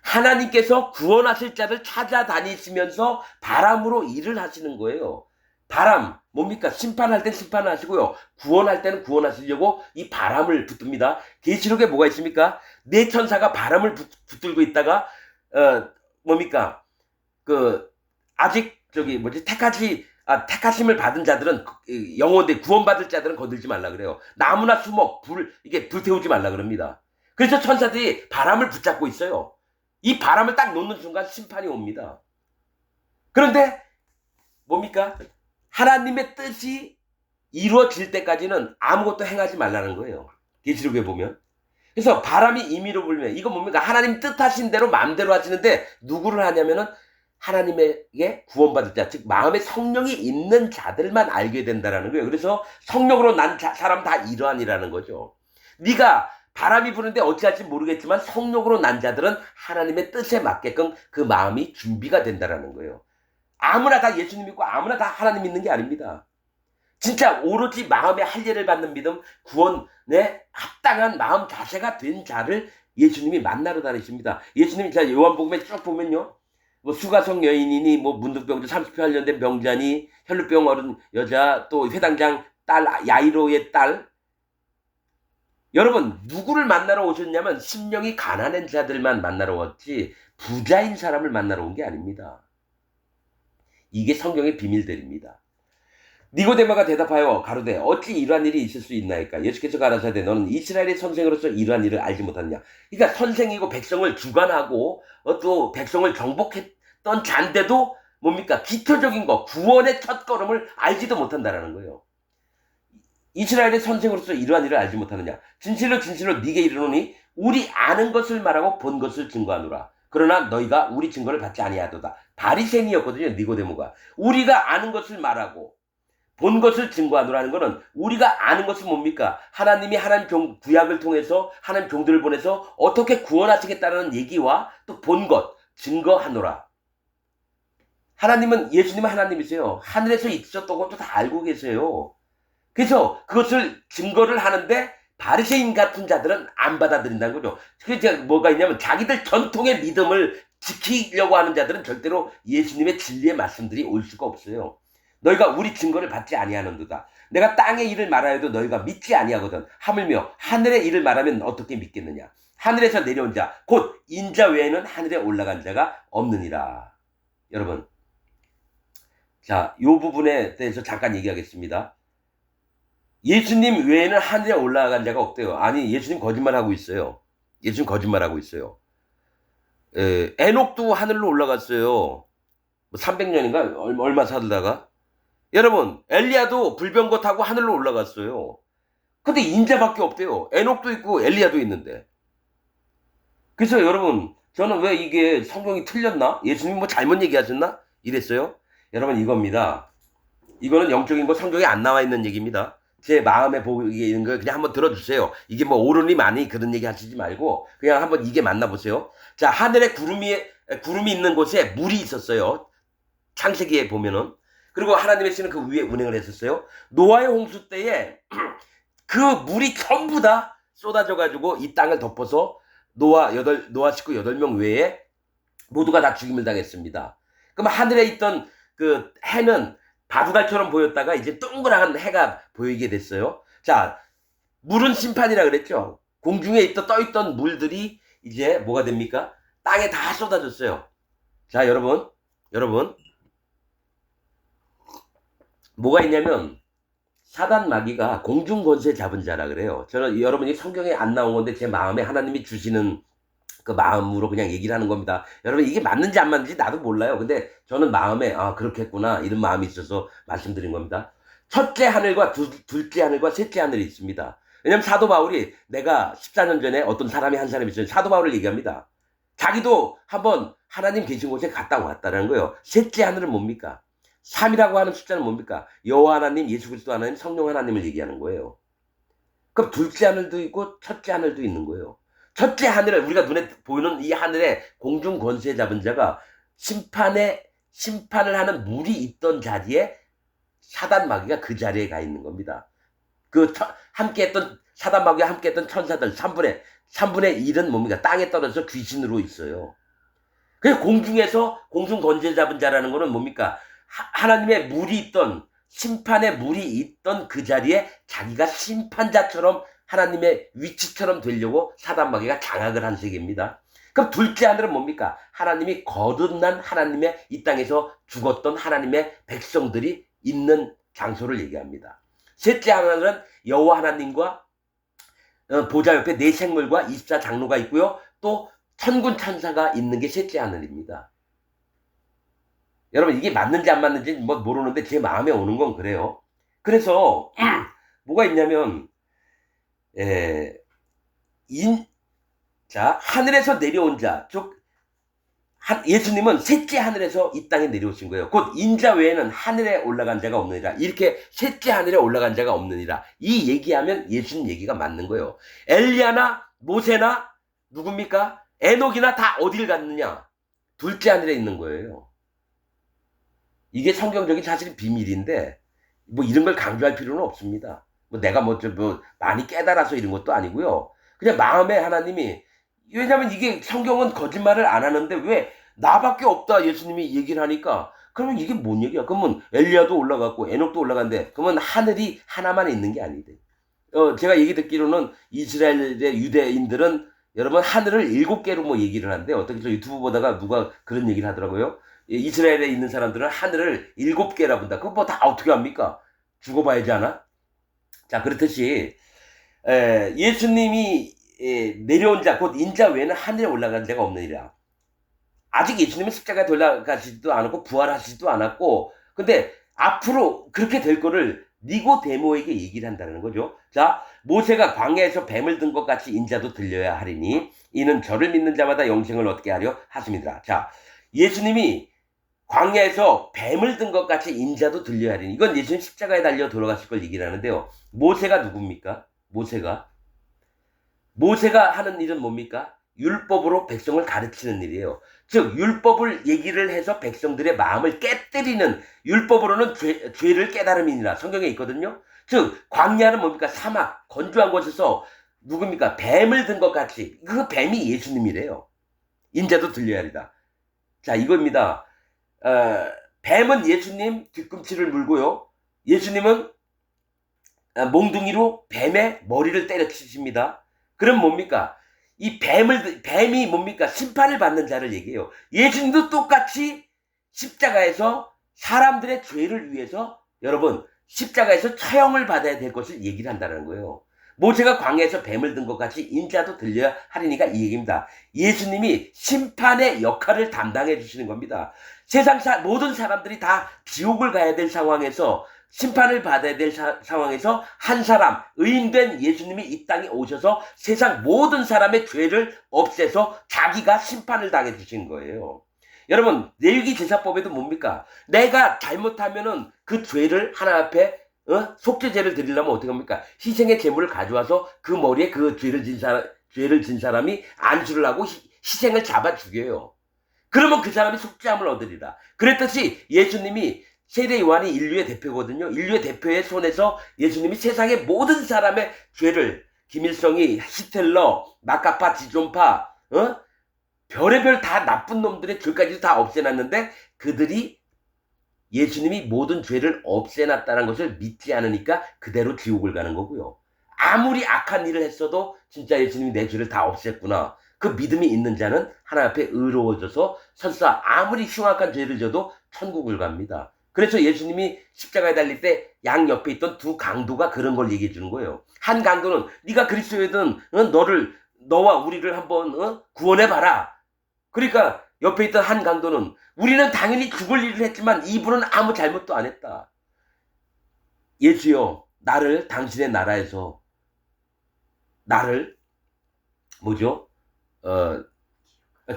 하나님께서 구원하실 자를 찾아다니시면서 바람으로 일을 하시는 거예요. 바람 뭡니까? 심판할 땐 심판을 하시고요, 구원할 때는 구원하시려고 이 바람을 붙듭니다. 계시록에 뭐가 있습니까? 네 천사가 바람을 붙들고 있다가 뭡니까? 아직 택하심을 받은 자들은, 영혼들 구원받을 자들은 건들지 말라 그래요. 나무나 수목 이게 불태우지 말라 그럽니다. 그래서 천사들이 바람을 붙잡고 있어요. 이 바람을 딱 놓는 순간 심판이 옵니다. 그런데 뭡니까? 하나님의 뜻이 이루어질 때까지는 아무것도 행하지 말라는 거예요. 계시록에 보면. 그래서 바람이 임의로 불면 이거 뭡니까? 하나님 뜻하신 대로 마음대로 하시는데 누구를 하냐면은 하나님에게 구원받을 자, 즉 마음에 성령이 있는 자들만 알게 된다라는 거예요. 그래서 성령으로 난 사람 다 이러하니라는 거죠. 네가 바람이 부는데 어찌할지 모르겠지만 성령으로 난 자들은 하나님의 뜻에 맞게끔 그 마음이 준비가 된다라는 거예요. 아무나 다 예수님 믿고 아무나 다 하나님 믿는 게 아닙니다. 진짜 오로지 마음의 할례를 받는 믿음, 구원에 합당한 마음 자세가 된 자를 예수님이 만나러 다니십니다. 예수님이 자 요한복음에 쭉 보면요, 뭐 수가성 여인이니 뭐 문둥병자 38년 된 병자니 혈루병 어른 여자, 또 회당장 딸 야이로의 딸, 여러분 누구를 만나러 오셨냐면 심령이 가난한 자들만 만나러 왔지 부자인 사람을 만나러 온 게 아닙니다. 이게 성경의 비밀들입니다. 니고데모가 대답하여 가로되 어찌 이러한 일이 있을 수 있나이까. 예수께서 가라사대 너는 이스라엘의 선생으로서 이러한 일을 알지 못하느냐. 그러니까 선생이고 백성을 주관하고 또 백성을 정복했던 잔데도 뭡니까? 기초적인 거, 구원의 첫걸음을 알지도 못한다라는 거예요. 이스라엘의 선생으로서 이러한 일을 알지 못하느냐. 진실로 진실로 네게 이르노니 우리 아는 것을 말하고 본 것을 증거하노라. 그러나 너희가 우리 증거를 받지 아니하도다. 바리새인이었거든요. 니고데모가. 우리가 아는 것을 말하고 본 것을 증거하노라는 것은 우리가 아는 것은 뭡니까? 하나님이 하나님 구약을 통해서 하나님 종들을 보내서 어떻게 구원하시겠다는 얘기와 또 본 것, 증거하노라. 하나님은, 예수님은 하나님이세요. 하늘에서 있었던 것도 다 알고 계세요. 그래서 그것을 증거를 하는데 바리새인 같은 자들은 안 받아들인다는 거죠. 그게 뭐가 있냐면 자기들 전통의 믿음을 지키려고 하는 자들은 절대로 예수님의 진리의 말씀들이 올 수가 없어요. 너희가 우리 증거를 받지 아니하는도다. 내가 땅의 일을 말하여도 너희가 믿지 아니하거든. 하물며 하늘의 일을 말하면 어떻게 믿겠느냐. 하늘에서 내려온 자, 곧 인자 외에는 하늘에 올라간 자가 없느니라. 여러분, 자, 이 부분에 대해서 잠깐 얘기하겠습니다. 예수님 외에는 하늘에 올라간 자가 없대요. 아니, 예수님 거짓말하고 있어요. 예수님 거짓말하고 있어요. 에녹도 하늘로 올라갔어요. 300년인가? 얼마 살다가. 여러분, 엘리야도 불병거 타고 하늘로 올라갔어요. 근데 인자밖에 없대요. 에녹도 있고 엘리야도 있는데. 그래서 여러분, 저는 왜 이게 성경이 틀렸나? 예수님 뭐 잘못 얘기하셨나? 이랬어요. 여러분, 이겁니다. 이거는 영적인 거 성경에 안 나와 있는 얘기입니다. 제 마음에 보이는 걸 그냥 한번 들어주세요. 이게 뭐 옳으니 많이 그런 얘기 하시지 말고 그냥 한번 이게 만나보세요. 자, 하늘에 구름이 있는 곳에 물이 있었어요. 창세기에 보면은. 그리고 하나님의 씨는 그 위에 운행을 했었어요. 노아의 홍수 때에 그 물이 전부 다 쏟아져가지고 이 땅을 덮어서 노아 식구 8명 외에 모두가 다 죽임을 당했습니다. 그럼 하늘에 있던 그 해는 바둑알처럼 보였다가 이제 동그란 해가 보이게 됐어요. 자, 물은 심판이라 그랬죠. 공중에 떠있던 물들이 이제 뭐가 됩니까? 땅에 다 쏟아졌어요. 자, 여러분, 뭐가 있냐면 사단 마귀가 공중 권세 잡은 자라 그래요. 저는 여러분이 성경에 안 나온 건데 제 마음에 하나님이 주시는 그 마음으로 그냥 얘기를 하는 겁니다. 여러분, 이게 맞는지 안 맞는지 나도 몰라요. 근데 저는 마음에 그렇겠구나 이런 마음이 있어서 말씀드린 겁니다. 첫째 하늘과 둘째 하늘과 셋째 하늘이 있습니다. 왜냐면 사도 바울이 내가 14년 전에 어떤 사람이 한 사람이 있어요. 사도 바울을 얘기합니다. 자기도 한번 하나님 계신 곳에 갔다 왔다는 거예요. 셋째 하늘은 뭡니까? 3이라고 하는 숫자는 뭡니까? 여호와 하나님, 예수 그리스도 하나님, 성령 하나님을 얘기하는 거예요. 그럼 둘째 하늘도 있고 첫째 하늘도 있는 거예요. 첫째 하늘을 우리가 눈에 보이는 이 하늘에 공중 권세 잡은 자가 심판을 하는 물이 있던 자리에 사단 마귀가 그 자리에 가 있는 겁니다. 함께했던 사단 마귀와 함께했던 천사들 3분의 1은 뭡니까? 땅에 떨어져서 귀신으로 있어요. 그래서 공중에서 공중 권세 잡은 자라는 거는 뭡니까? 하나님의 물이 있던 심판의 물이 있던 그 자리에 자기가 심판자처럼 하나님의 위치처럼 되려고 사단 마귀가 장악을 한 세계입니다. 그럼 둘째 하늘은 뭡니까? 하나님이 거듭난 하나님의 이 땅에서 죽었던 하나님의 백성들이 있는 장소를 얘기합니다. 셋째 하늘은 여호와 하나님과 보좌 옆에 네 생물과 24장로가 있고요. 또 천군 천사가 있는 게 셋째 하늘입니다. 여러분, 이게 맞는지 안 맞는지 뭐 모르는데 제 마음에 오는 건 그래요. 그래서 뭐가 있냐면 자, 하늘에서 내려온 자, 즉 예수님은 셋째 하늘에서 이 땅에 내려오신 거예요. 곧 인자 외에는 하늘에 올라간 자가 없느니라. 이렇게 셋째 하늘에 올라간 자가 없느니라. 이 얘기하면 예수님 얘기가 맞는 거예요. 엘리야나 모세나 누굽니까? 에녹이나 다 어딜 갔느냐? 둘째 하늘에 있는 거예요. 이게 성경적인 사실 비밀인데 뭐 이런 걸 강조할 필요는 없습니다. 뭐 내가 뭐 많이 깨달아서 이런 것도 아니고요. 그냥 마음에 하나님이, 왜냐면 이게 성경은 거짓말을 안 하는데 왜 나밖에 없다 예수님이 얘기를 하니까, 그러면 이게 뭔 얘기야? 그러면 엘리야도 올라갔고 에녹도 올라갔는데 그러면 하늘이 하나만 있는 게 아니대. 제가 얘기 듣기로는 이스라엘의 유대인들은 여러분 하늘을 7개로 뭐 얘기를 하는데, 어떻게 저 유튜브 보다가 누가 그런 얘기를 하더라고요. 이스라엘에 있는 사람들은 하늘을 7개라 본다. 그거 뭐 다 어떻게 합니까? 죽어봐야지 않아? 자, 그렇듯이 예수님이 내려온 자, 곧 인자 외에는 하늘에 올라간 자가 없느니라. 아직 예수님은 십자가에 돌아가시지도 않았고 부활하시지도 않았고, 근데 앞으로 그렇게 될 거를 니고데모에게 얘기를 한다는 거죠. 자, 모세가 광야에서 뱀을 든 것 같이 인자도 들려야 하리니 이는 저를 믿는 자마다 영생을 얻게 하려 하심이더라. 자, 예수님이 광야에서 뱀을 든 것 같이 인자도 들려야 하리니, 이건 예수님 십자가에 달려 돌아가실 걸 얘기를 하는데요. 모세가 누굽니까? 모세가 하는 일은 뭡니까? 율법으로 백성을 가르치는 일이에요. 즉 율법을 얘기를 해서 백성들의 마음을 깨뜨리는, 율법으로는 죄를 깨달음이니라 성경에 있거든요. 즉 광야는 뭡니까? 사막, 건조한 곳에서 누굽니까? 뱀을 든 것 같이, 그 뱀이 예수님이래요. 인자도 들려야 하리다. 자, 이겁니다. 뱀은 예수님 뒤꿈치를 물고요, 예수님은 몽둥이로 뱀의 머리를 때려치십니다. 그럼 뭡니까? 이 뱀이 뭡니까? 심판을 받는 자를 얘기해요. 예수님도 똑같이 십자가에서 사람들의 죄를 위해서, 여러분, 십자가에서 처형을 받아야 될 것을 얘기를 한다는 거예요. 모세가 광야에서 뱀을 든 것 같이 인자도 들려야 하리니까 이 얘기입니다. 예수님이 심판의 역할을 담당해 주시는 겁니다. 세상 모든 사람들이 다 지옥을 가야 될 상황에서, 심판을 받아야 될 상황에서 한 사람, 의인된 예수님이 이 땅에 오셔서 세상 모든 사람의 죄를 없애서 자기가 심판을 당해 주신 거예요. 여러분, 레위기 제사법에도 뭡니까? 내가 잘못하면은 그 죄를 하나님 앞에 속죄제를 드리려면 어떻게 합니까? 희생의 제물을 가져와서 그 머리에 그 죄를 진 사람이 안수를 하고 희생을 잡아 죽여요. 그러면 그 사람이 속죄함을 얻으리라. 그랬듯이 예수님이, 세례 요한이 인류의 대표거든요. 인류의 대표의 손에서 예수님이 세상의 모든 사람의 죄를, 김일성이, 히틀러, 마카파, 지존파, 별의별 다 나쁜 놈들의 죄까지도 다 없애놨는데, 그들이 예수님이 모든 죄를 없애놨다는 것을 믿지 않으니까 그대로 지옥을 가는 거고요. 아무리 악한 일을 했어도 진짜 예수님이 내 죄를 다 없앴구나, 그 믿음이 있는 자는 하나님 앞에 의로워져서 설사 아무리 흉악한 죄를 져도 천국을 갑니다. 그래서 예수님이 십자가에 달릴 때 양 옆에 있던 두 강도가 그런 걸 얘기해 주는 거예요. 한 강도는 네가 그리스도이든 너와 우리를 한번 구원해봐라. 그러니까 옆에 있던 한 강도는, 우리는 당연히 죽을 일을 했지만 이분은 아무 잘못도 안 했다. 예수여, 나를 당신의 나라에서 나를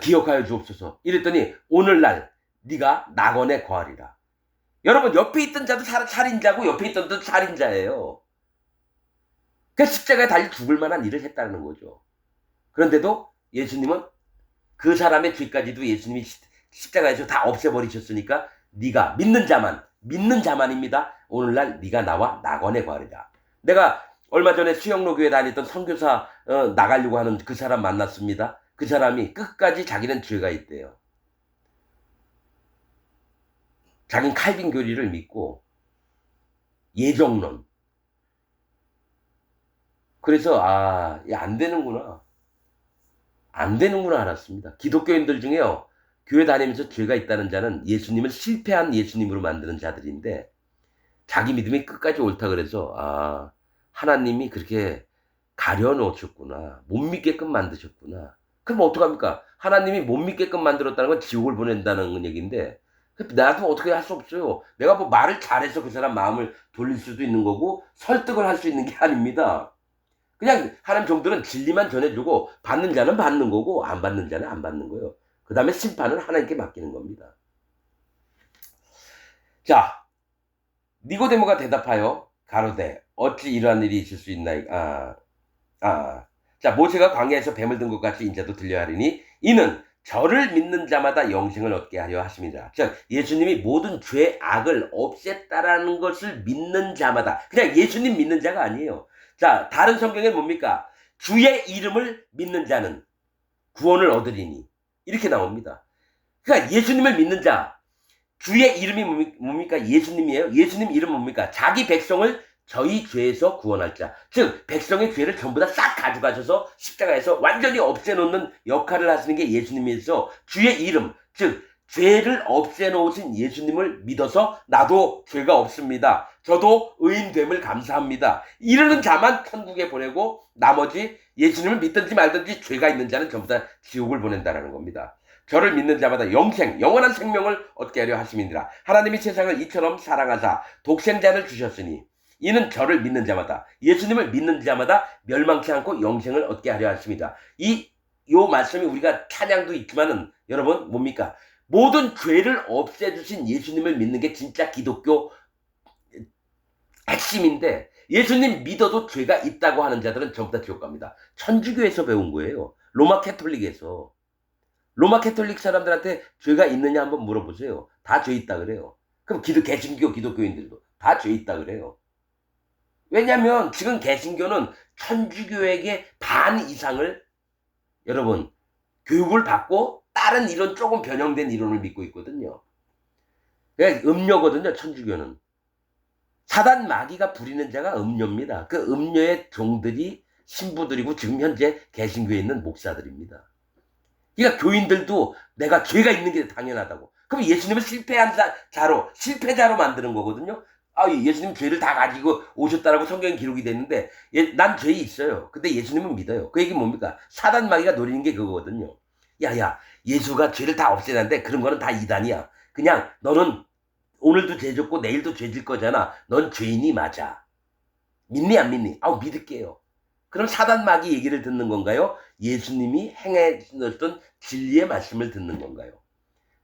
기억하여 주옵소서. 이랬더니 오늘날 네가 낙원에 거하리라. 여러분, 옆에 있던 자도 살인자고 옆에 있던 자도 살인자예요. 그 십자가에 달려 죽을 만한 일을 했다는 거죠. 그런데도 예수님은 그 사람의 죄까지도 예수님이 십자가에서 다 없애버리셨으니까 네가 믿는 자만입니다. 오늘날 네가 나와 낙원에 거하리라. 내가 얼마 전에 수영로교회 다녔던 선교사 나가려고 하는 그 사람 만났습니다. 그 사람이 끝까지 자기는 죄가 있대요. 자기는 칼빈 교리를 믿고 예정론. 그래서 안 되는구나 알았습니다. 기독교인들 중에요, 교회 다니면서 죄가 있다는 자는 예수님을 실패한 예수님으로 만드는 자들인데, 자기 믿음이 끝까지 옳다 그래서 하나님이 그렇게 가려놓으셨구나, 못 믿게끔 만드셨구나. 그럼 어떡합니까? 하나님이 못 믿게끔 만들었다는 건 지옥을 보낸다는 얘기인데, 나도 어떻게 할 수 없어요. 내가 뭐 말을 잘해서 그 사람 마음을 돌릴 수도 있는 거고 설득을 할 수 있는 게 아닙니다. 그냥 하나님 종들은 진리만 전해주고 받는 자는 받는 거고 안 받는 자는 안 받는 거예요. 그 다음에 심판은 하나님께 맡기는 겁니다. 자, 니고데모가 대답하여 가로되 어찌 이러한 일이 있을 수 있나이까. 자, 모세가 광야에서 뱀을 든 것 같이 인자도 들려야 하리니 이는 저를 믿는 자마다 영생을 얻게 하려 하심이라. 즉 예수님이 모든 죄 악을 없앴다라는 것을 믿는 자마다, 그냥 예수님 믿는 자가 아니에요. 자, 다른 성경에 뭡니까? 주의 이름을 믿는 자는 구원을 얻으리니, 이렇게 나옵니다. 그러니까 예수님을 믿는 자, 주의 이름이 뭡니까? 예수님이에요. 예수님 이름 뭡니까? 자기 백성을 저희 죄에서 구원할 자. 즉 백성의 죄를 전부 다 싹 가져가셔서 십자가에서 완전히 없애놓는 역할을 하시는 게 예수님이어서 주의 이름, 즉 죄를 없애놓으신 예수님을 믿어서 나도 죄가 없습니다. 저도 의인됨을 감사합니다. 이러는 자만 천국에 보내고 나머지 예수님을 믿든지 말든지 죄가 있는 자는 전부 다 지옥을 보낸다는 겁니다. 저를 믿는 자마다 영원한 생명을 얻게 하려 하심이니라. 하나님이 세상을 이처럼 사랑하사 독생자를 주셨으니 이는 저를 믿는 자마다, 예수님을 믿는 자마다 멸망치 않고 영생을 얻게 하려 하십니다. 요 말씀이 우리가 찬양도 있지만은 여러분 뭡니까? 모든 죄를 없애주신 예수님을 믿는 게 진짜 기독교 핵심인데, 예수님 믿어도 죄가 있다고 하는 자들은 전부 다 지옥 갑니다. 천주교에서 배운 거예요. 로마 캐톨릭에서. 로마 캐톨릭 사람들한테 죄가 있느냐 한번 물어보세요. 다 죄 있다 그래요. 그럼 개신교 기독교인들도 다 죄 있다 그래요. 왜냐면 지금 개신교는 천주교에게 반 이상을 여러분 교육을 받고 다른 이론, 조금 변형된 이론을 믿고 있거든요. 그러니까 음녀거든요. 천주교는 사단 마귀가 부리는 자가 음녀입니다. 그 음녀의 종들이 신부들이고 지금 현재 개신교에 있는 목사들입니다. 그러니까 교인들도 내가 죄가 있는 게 당연하다고. 그럼 예수님을 실패자로 만드는 거거든요. 예수님 죄를 다 가지고 오셨다라고 성경에 기록이 됐는데, 난 죄 있어요. 근데 예수님은 믿어요. 그 얘기 뭡니까? 사단 마귀가 노리는 게 그거거든요. 야, 예수가 죄를 다 없애는데 그런 거는 다 이단이야. 그냥 너는 오늘도 죄 졌고 내일도 죄 질 거잖아. 넌 죄인이 맞아. 믿니 안 믿니? 믿을게요. 그럼 사단 마귀 얘기를 듣는 건가요? 예수님이 행하셨던 진리의 말씀을 듣는 건가요?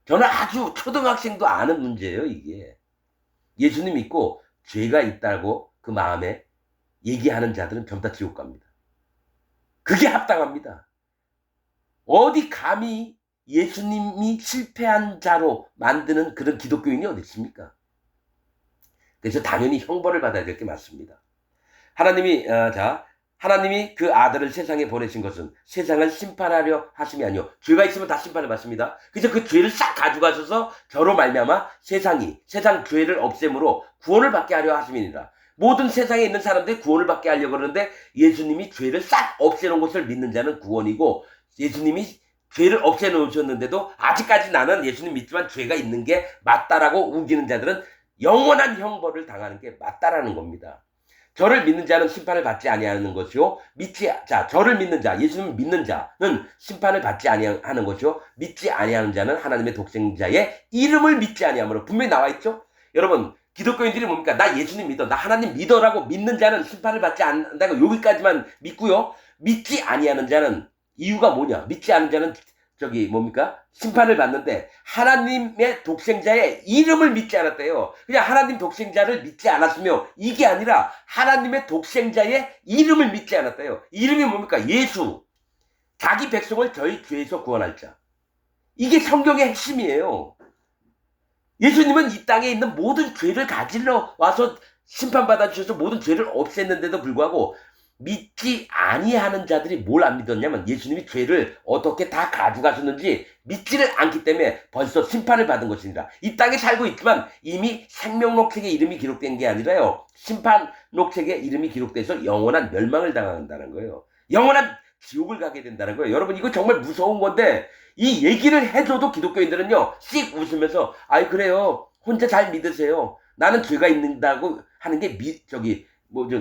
저는 아주 초등학생도 아는 문제예요, 이게. 예수님 믿고 죄가 있다고 그 마음에 얘기하는 자들은 전부 다 지옥 갑니다. 그게 합당합니다. 어디 감히 예수님이 실패한 자로 만드는 그런 기독교인이 어디 있습니까? 그래서 당연히 형벌을 받아야 될 게 맞습니다. 하나님이 그 아들을 세상에 보내신 것은 세상을 심판하려 하심이 아니요, 죄가 있으면 다 심판을 받습니다. 그래서 그 죄를 싹 가져가셔서 저로 말미암아 세상 죄를 없앰으로 구원을 받게 하려 하심이니라. 모든 세상에 있는 사람들이 구원을 받게 하려고 그러는데, 예수님이 죄를 싹 없애놓은 것을 믿는 자는 구원이고, 예수님이 죄를 없애놓으셨는데도 아직까지 나는 예수님 믿지만 죄가 있는 게 맞다라고 우기는 자들은 영원한 형벌을 당하는 게 맞다라는 겁니다. 저를 믿는 자는 심판을 받지 아니하는 것이요, 저를 믿는 자, 예수님을 믿는 자는 심판을 받지 아니하는 것이요, 믿지 아니하는 자는 하나님의 독생자의 이름을 믿지 아니하므로. 분명히 나와 있죠. 여러분, 기독교인들이 뭡니까? 나 예수님 믿어, 나 하나님 믿어라고 믿는 자는 심판을 받지 않는다고 여기까지만 믿고요, 믿지 아니하는 자는 이유가 뭐냐? 믿지 않는 자는 심판을 받는데 하나님의 독생자의 이름을 믿지 않았대요. 그냥 하나님 독생자를 믿지 않았으며, 이게 아니라 하나님의 독생자의 이름을 믿지 않았대요. 이름이 뭡니까? 예수. 자기 백성을 저희 죄에서 구원할 자. 이게 성경의 핵심이에요. 예수님은 이 땅에 있는 모든 죄를 가지러 와서 심판받아 주셔서 모든 죄를 없앴는데도 불구하고 믿지 아니하는 자들이 뭘 안 믿었냐면, 예수님이 죄를 어떻게 다 가져가셨는지 믿지를 않기 때문에 벌써 심판을 받은 것입니다. 이 땅에 살고 있지만 이미 생명록책에 이름이 기록된 게 아니라요, 심판록책에 이름이 기록돼서 영원한 멸망을 당한다는 거예요. 영원한 지옥을 가게 된다는 거예요. 여러분, 이거 정말 무서운 건데, 이 얘기를 해줘도 기독교인들은요 씩 웃으면서 그래요, 혼자 잘 믿으세요, 나는 죄가 있는다고 하는 게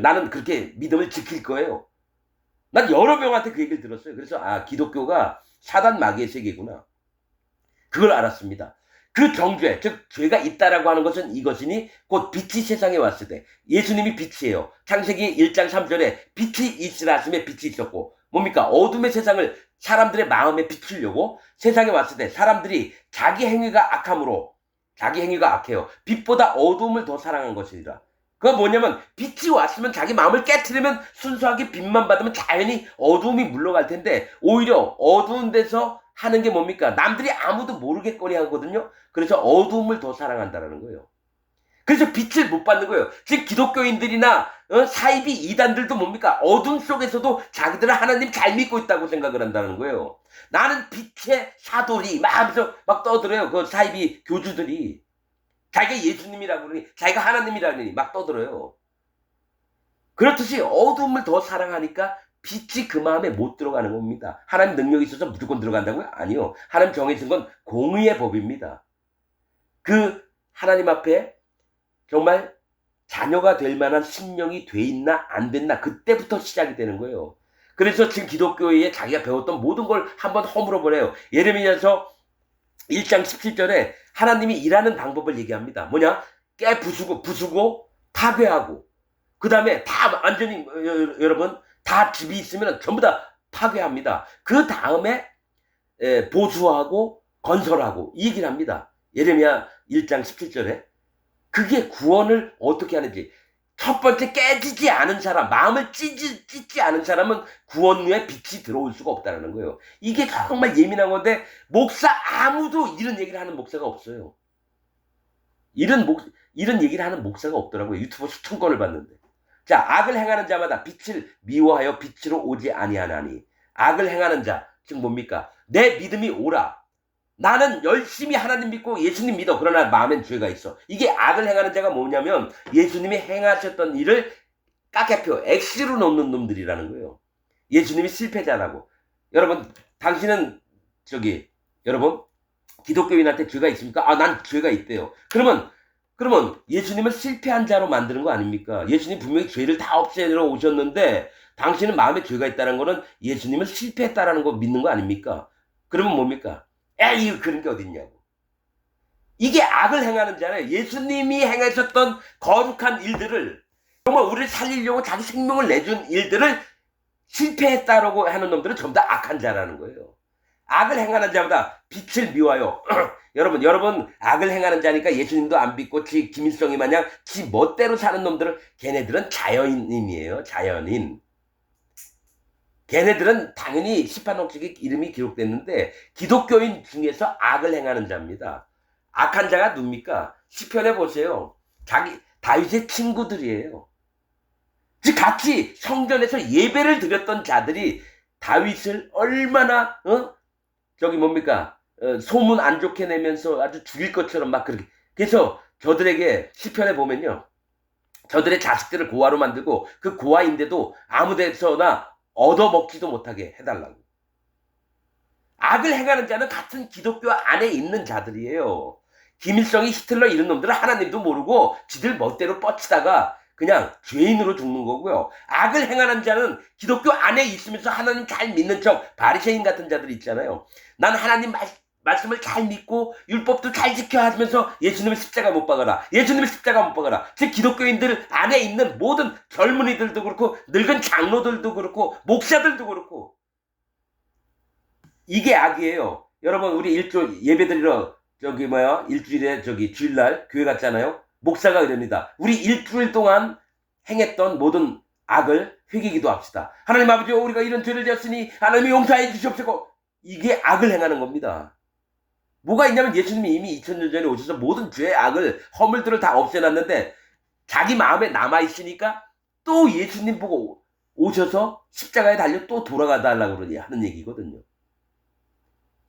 나는 그렇게 믿음을 지킬 거예요. 난 여러 명한테 그 얘기를 들었어요. 그래서 기독교가 사단 마귀의 세계구나, 그걸 알았습니다. 그 정죄, 즉 죄가 있다라고 하는 것은 이것이니 곧 빛이 세상에 왔을 때, 예수님이 빛이에요. 창세기 1장 3절에 빛이 있으라 하심에 빛이 있었고, 뭡니까? 어둠의 세상을 사람들의 마음에 비추려고 세상에 왔을 때 사람들이 자기 행위가 악해요. 빛보다 어둠을 더 사랑한 것이니라. 그건 뭐냐면, 빛이 왔으면 자기 마음을 깨트리면 순수하게 빛만 받으면 자연히 어두움이 물러갈 텐데, 오히려 어두운 데서 하는 게 뭡니까? 남들이 아무도 모르겠거니 하거든요. 그래서 어두움을 더 사랑한다는 거예요. 그래서 빛을 못 받는 거예요. 즉 기독교인들이나 사이비 이단들도 뭡니까? 어둠 속에서도 자기들은 하나님 잘 믿고 있다고 생각을 한다는 거예요. 나는 빛의 사도리 막 하면서 막 떠들어요. 그 사이비 교주들이 자기가 예수님이라고 그러니, 자기가 하나님이라고 그러니 막 떠들어요. 그렇듯이 어둠을 더 사랑하니까 빛이 그 마음에 못 들어가는 겁니다. 하나님 능력이 있어서 무조건 들어간다고요? 아니요. 하나님 정해진 건 공의의 법입니다. 그 하나님 앞에 정말 자녀가 될 만한 심령이 돼 있나 안 됐나 그때부터 시작이 되는 거예요. 그래서 지금 기독교에 자기가 배웠던 모든 걸 한번 허물어 버려요. 예레미야서 1장 17절에 하나님이 일하는 방법을 얘기합니다. 뭐냐? 부수고 파괴하고 그 다음에 다 완전히 여러분 다 집이 있으면 전부 다 파괴합니다. 그 다음에 보수하고 건설하고 이 얘기를 합니다. 예레미야 1장 17절에 그게 구원을 어떻게 하는지 첫 번째 깨지지 않은 사람, 마음을 찢지 않은 사람은 구원 후에 빛이 들어올 수가 없다는 거예요. 이게 정말 예민한 건데 목사 아무도 이런 얘기를 하는 목사가 없어요. 이런 얘기를 하는 목사가 없더라고요. 유튜브 수천 건을 봤는데. 자, 악을 행하는 자마다 빛을 미워하여 빛으로 오지 아니하나니. 악을 행하는 자, 즉 뭡니까? 내 믿음이 오라. 나는 열심히 하나님 믿고 예수님 믿어. 그러나 마음엔 죄가 있어. 이게 악을 행하는 자가 뭐냐면 예수님이 행하셨던 일을 까개표 X로 놓는 놈들이라는 거예요. 예수님이 실패자라고. 여러분, 당신은 여러분 기독교인한테 죄가 있습니까? 아, 난 죄가 있대요. 그러면 예수님을 실패한 자로 만드는 거 아닙니까? 예수님 분명히 죄를 다 없애러 오셨는데 당신은 마음에 죄가 있다는 거는 예수님을 실패했다라는 거 믿는 거 아닙니까? 그러면 뭡니까? 에이, 그런 게 어딨냐고. 이게 악을 행하는 자는 예수님이 행하셨던 거룩한 일들을 정말 우리를 살리려고 자기 생명을 내준 일들을 실패했다라고 하는 놈들은 전부 다 악한 자라는 거예요. 악을 행하는 자보다 빛을 미워요. 여러분 악을 행하는 자니까 예수님도 안 믿고 김일성이 마냥 지 멋대로 사는 놈들은 걔네들은 자연인이에요. 자연인. 걔네들은 당연히 시판옥식에 이름이 기록됐는데 기독교인 중에서 악을 행하는 자입니다. 악한 자가 누굽니까? 시편에 보세요. 다윗의 친구들이에요. 즉 같이 성전에서 예배를 드렸던 자들이 다윗을 얼마나 소문 안 좋게 내면서 아주 죽일 것처럼 막 그렇게. 그래서 저들에게 시편에 보면요. 저들의 자식들을 고아로 만들고 그 고아인데도 아무 데서나 얻어먹지도 못하게 해달라고. 악을 행하는 자는 같은 기독교 안에 있는 자들이에요. 김일성이 히틀러 이런 놈들은 하나님도 모르고 지들 멋대로 뻗치다가 그냥 죄인으로 죽는 거고요. 악을 행하는 자는 기독교 안에 있으면서 하나님 잘 믿는 척 바리새인 같은 자들이 있잖아요. 난 하나님 말씀을 잘 믿고 율법도 잘 지켜 하면서 예수님의 십자가 못 박아라. 예수님의 십자가 못 박아라. 즉 기독교인들 안에 있는 모든 젊은이들도 그렇고 늙은 장로들도 그렇고 목사들도 그렇고 이게 악이에요. 여러분 우리 일주일 예배드리러 일주일에 주일날 교회 갔잖아요. 목사가 이럽니다. 우리 일주일 동안 행했던 모든 악을 회개기도 합시다. 하나님 아버지 우리가 이런 죄를 지었으니 하나님이 용서해 주시옵소서. 이게 악을 행하는 겁니다. 뭐가 있냐면 예수님이 이미 2000년 전에 오셔서 모든 죄의 악을 허물들을 다 없애놨는데 자기 마음에 남아있으니까 또 예수님 보고 오셔서 십자가에 달려 또 돌아가달라고 하는 얘기거든요.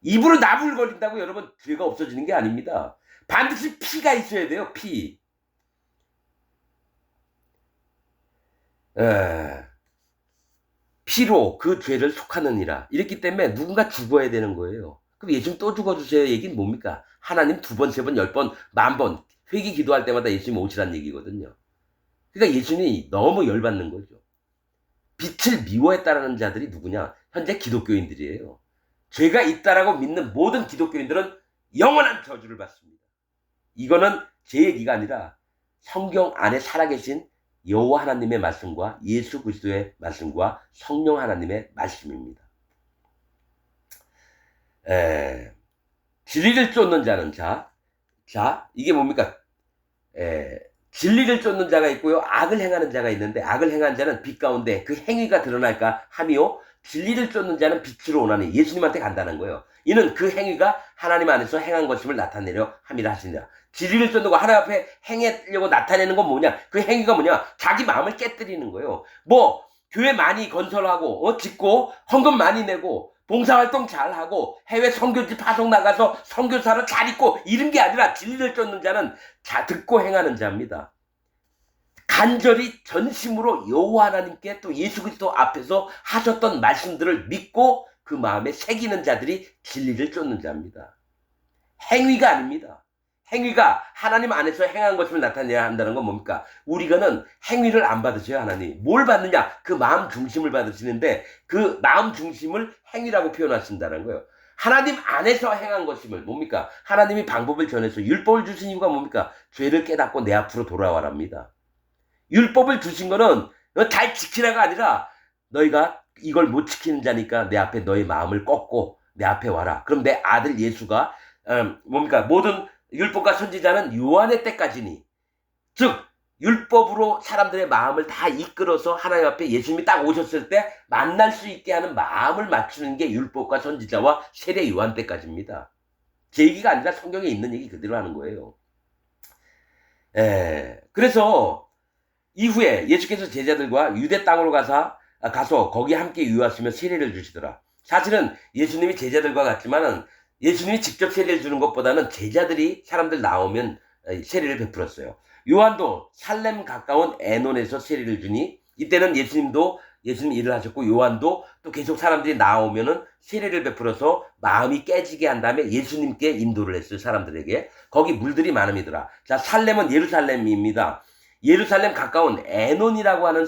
입으로 나불거린다고 여러분 죄가 없어지는 게 아닙니다. 반드시 피가 있어야 돼요. 피로 그 죄를 속하느니라. 이랬기 때문에 누군가 죽어야 되는 거예요. 그럼 예수님 또 죽어주세요. 얘기는 뭡니까? 하나님 2번, 3번, 10번, 10,000번 회개 기도할 때마다 예수님 오시란 얘기거든요. 그러니까 예수님이 너무 열받는 거죠. 빛을 미워했다라는 자들이 누구냐? 현재 기독교인들이에요. 죄가 있다라고 믿는 모든 기독교인들은 영원한 저주를 받습니다. 이거는 제 얘기가 아니라 성경 안에 살아계신 여호와 하나님의 말씀과 예수 그리스도의 말씀과 성령 하나님의 말씀입니다. 진리를 쫓는 자는 이게 뭡니까? 진리를 쫓는 자가 있고요. 악을 행하는 자가 있는데 악을 행하는 자는 빛 가운데 그 행위가 드러날까 함이요. 진리를 쫓는 자는 빛으로 오나니 예수님한테 간다는 거예요. 이는 그 행위가 하나님 안에서 행한 것임을 나타내려 함이라 하시니라. 진리를 쫓는 거 하나님 앞에 행하려고 나타내는 건 뭐냐? 그 행위가 뭐냐? 자기 마음을 깨뜨리는 거예요. 교회 많이 건설하고 짓고 헌금 많이 내고 봉사활동 잘하고 해외 선교지 파송 나가서 선교사를 잘 있고 이런 게 아니라 진리를 쫓는 자는 듣고 행하는 자입니다. 간절히 전심으로 여호와 하나님께 또 예수 그리스도 앞에서 하셨던 말씀들을 믿고 그 마음에 새기는 자들이 진리를 쫓는 자입니다. 행위가 아닙니다. 행위가 하나님 안에서 행한 것임을 나타내야 한다는 건 뭡니까? 우리가는 행위를 안 받으셔요, 하나님. 뭘 받느냐? 그 마음 중심을 받으시는데 그 마음 중심을 행위라고 표현하신다는 거예요. 하나님 안에서 행한 것임을 뭡니까? 하나님이 방법을 전해서 율법을 주신 이유가 뭡니까? 죄를 깨닫고 내 앞으로 돌아와랍니다. 율법을 주신 거는 잘 지키라가 아니라 너희가 이걸 못 지키는 자니까 내 앞에 너의 마음을 꺾고 내 앞에 와라. 그럼 내 아들 예수가 뭡니까? 모든 율법과 선지자는 요한의 때까지니, 즉 율법으로 사람들의 마음을 다 이끌어서 하나님 앞에 예수님이 딱 오셨을 때 만날 수 있게 하는 마음을 맞추는 게 율법과 선지자와 세례 요한 때까지입니다. 제 얘기가 아니라 성경에 있는 얘기 그대로 하는 거예요. 그래서 이후에 예수께서 제자들과 유대 땅으로 가서 거기 함께 유하시며 세례를 주시더라. 사실은 예수님이 제자들과 같지만은 예수님이 직접 세례를 주는 것보다는 제자들이 사람들 나오면 세례를 베풀었어요. 요한도 살렘 가까운 에논에서 세례를 주니 이때는 예수님 일을 하셨고 요한도 또 계속 사람들이 나오면은 세례를 베풀어서 마음이 깨지게 한 다음에 예수님께 인도를 했어요. 사람들에게. 거기 물들이 많음이더라. 자, 살렘은 예루살렘입니다. 예루살렘 가까운 에논이라고 하는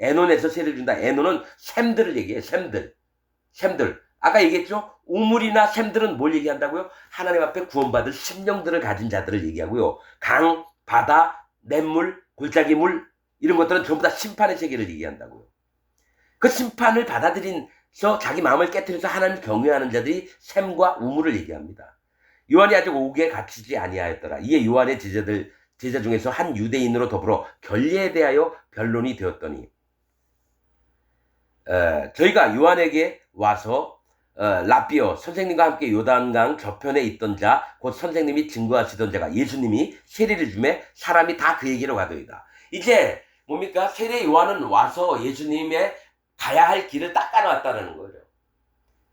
에논에서 세례를 준다. 에논은 샘들을 얘기해요. 샘들. 아까 얘기했죠? 우물이나 샘들은 뭘 얘기한다고요? 하나님 앞에 구원받을 심령들을 가진 자들을 얘기하고요. 강, 바다, 냇물, 골짜기물 이런 것들은 전부 다 심판의 세계를 얘기한다고요. 그 심판을 받아들인서 자기 마음을 깨트려서 하나님을 경외하는 자들이 샘과 우물을 얘기합니다. 요한이 아직 옥에 갇히지 아니하였더라. 이에 요한의 제자 중에서 한 유대인으로 더불어 결례에 대하여 변론이 되었더니 저희가 요한에게 와서 라비어 선생님과 함께 요단강 저편에 있던 자 곧 선생님이 증거하시던 자가 예수님이 세례를 주매 사람이 다 그 얘기로 가더이다. 이제 뭡니까? 세례 요한은 와서 예수님의 가야 할 길을 닦아놨다는 거죠.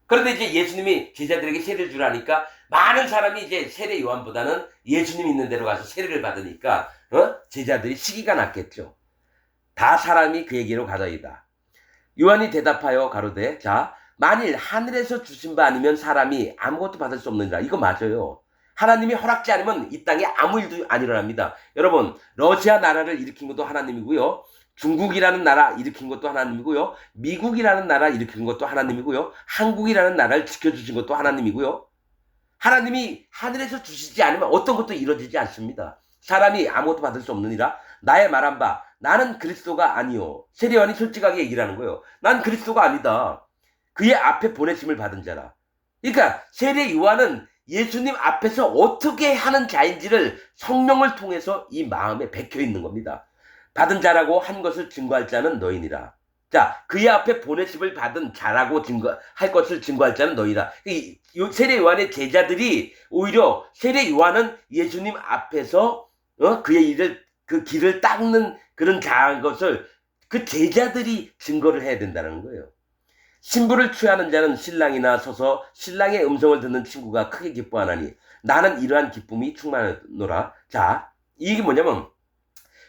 그런데 이제 예수님이 제자들에게 세례를 주라니까 많은 사람이 이제 세례 요한보다는 예수님 있는 데로 가서 세례를 받으니까 제자들이 시기가 났겠죠. 다 사람이 그 얘기로 가더이다. 요한이 대답하여 가로되 자 만일 하늘에서 주신 바 아니면 사람이 아무것도 받을 수 없느니라. 이거 맞아요. 하나님이 허락지 않으면 이 땅에 아무 일도 안 일어납니다. 여러분 러시아 나라를 일으킨 것도 하나님이고요. 중국이라는 나라 일으킨 것도 하나님이고요. 미국이라는 나라 일으킨 것도 하나님이고요. 한국이라는 나라를 지켜주신 것도 하나님이고요. 하나님이 하늘에서 주시지 않으면 어떤 것도 이루어지지 않습니다. 사람이 아무것도 받을 수 없느니라. 나의 말한 바 나는 그리스도가 아니요. 세례 요한이 솔직하게 얘기를 하는 거예요. 난 그리스도가 아니다. 그의 앞에 보내심을 받은 자라. 그러니까 세례 요한은 예수님 앞에서 어떻게 하는 자인지를 성령을 통해서 이 마음에 박혀 있는 겁니다. 받은 자라고 한 것을 증거할 자는 너희니라. 자, 그의 앞에 보내심을 받은 자라고 할 것을 증거할 자는 너희라. 세례 요한의 제자들이 오히려 세례 요한은 예수님 앞에서 그 길을 닦는 그런 자한 것을 그 제자들이 증거를 해야 된다는 거예요. 신부를 취하는 자는 신랑이나 서서 신랑의 음성을 듣는 친구가 크게 기뻐하나니 나는 이러한 기쁨이 충만하노라. 자, 이게 뭐냐면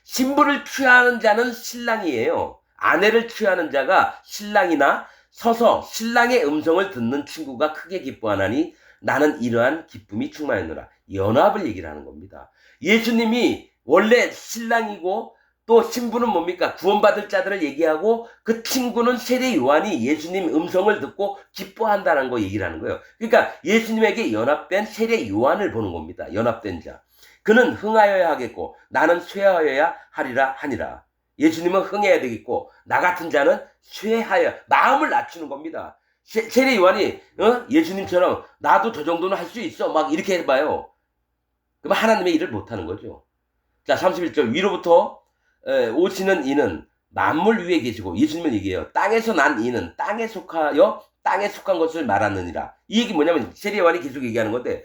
신부를 취하는 자는 신랑이에요. 아내를 취하는 자가 신랑이나 서서 신랑의 음성을 듣는 친구가 크게 기뻐하나니 나는 이러한 기쁨이 충만하노라. 연합을 얘기를 하는 겁니다. 예수님이 원래 신랑이고 또 신부는 뭡니까? 구원받을 자들을 얘기하고 그 친구는 세례 요한이 예수님 음성을 듣고 기뻐한다는 거 얘기를 하는 거예요. 그러니까 예수님에게 연합된 세례 요한을 보는 겁니다. 연합된 자. 그는 흥하여야 하겠고 나는 쇠하여야 하리라 하니라. 예수님은 흥해야 되겠고 나 같은 자는 쇠하여 마음을 낮추는 겁니다. 세례 요한이 예수님처럼 나도 저 정도는 할 수 있어 막 이렇게 해봐요. 그럼 하나님의 일을 못하는 거죠. 자 31절 위로부터 오시는 이는 만물 위에 계시고 예수님은 얘기해요. 땅에서 난 이는 땅에 속하여 땅에 속한 것을 말하느니라. 이 얘기 뭐냐면 세례 요한이 계속 얘기하는 건데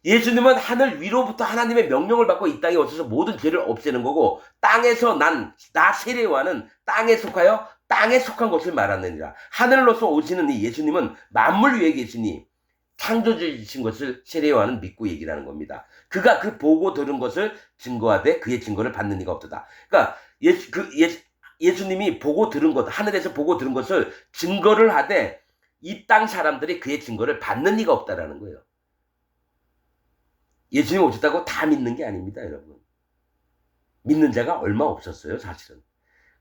예수님은 하늘 위로부터 하나님의 명령을 받고 이 땅에 오셔서 모든 죄를 없애는 거고 땅에서 나 세례 요한은 땅에 속하여 땅에 속한 것을 말하느니라. 하늘로서 오시는 이 예수님은 만물 위에 계시니 창조주이신 것을 세례 요한은 믿고 얘기를 하는 겁니다. 그가 그 보고 들은 것을 증거하되 그의 증거를 받는 이가 없도다. 그러니까 예수님이 보고 들은 것, 하늘에서 보고 들은 것을 증거를 하되 이 땅 사람들이 그의 증거를 받는 이가 없다라는 거예요. 예수님 오셨다고 다 믿는 게 아닙니다, 여러분. 믿는 자가 얼마 없었어요, 사실은.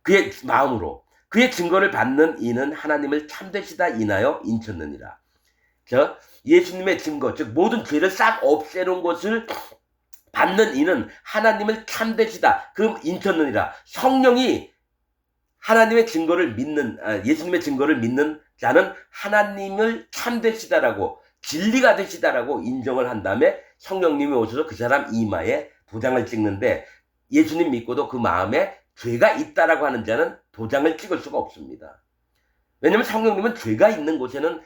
그의 마음으로 그의 증거를 받는 이는 하나님을 참되시다 인하여 인쳤느니라. 예수님의 증거, 즉 모든 죄를 싹 없애놓은 것을 받는 이는 하나님을 참되시다 그 인쳤느니라. 성령이 하나님의 증거를 믿는, 예수님의 증거를 믿는 자는 하나님을 참되시다라고, 진리가 되시다라고 인정을 한 다음에 성령님이 오셔서 그 사람 이마에 도장을 찍는데, 예수님 믿고도 그 마음에 죄가 있다라고 하는 자는 도장을 찍을 수가 없습니다. 왜냐하면 성령님은 죄가 있는 곳에는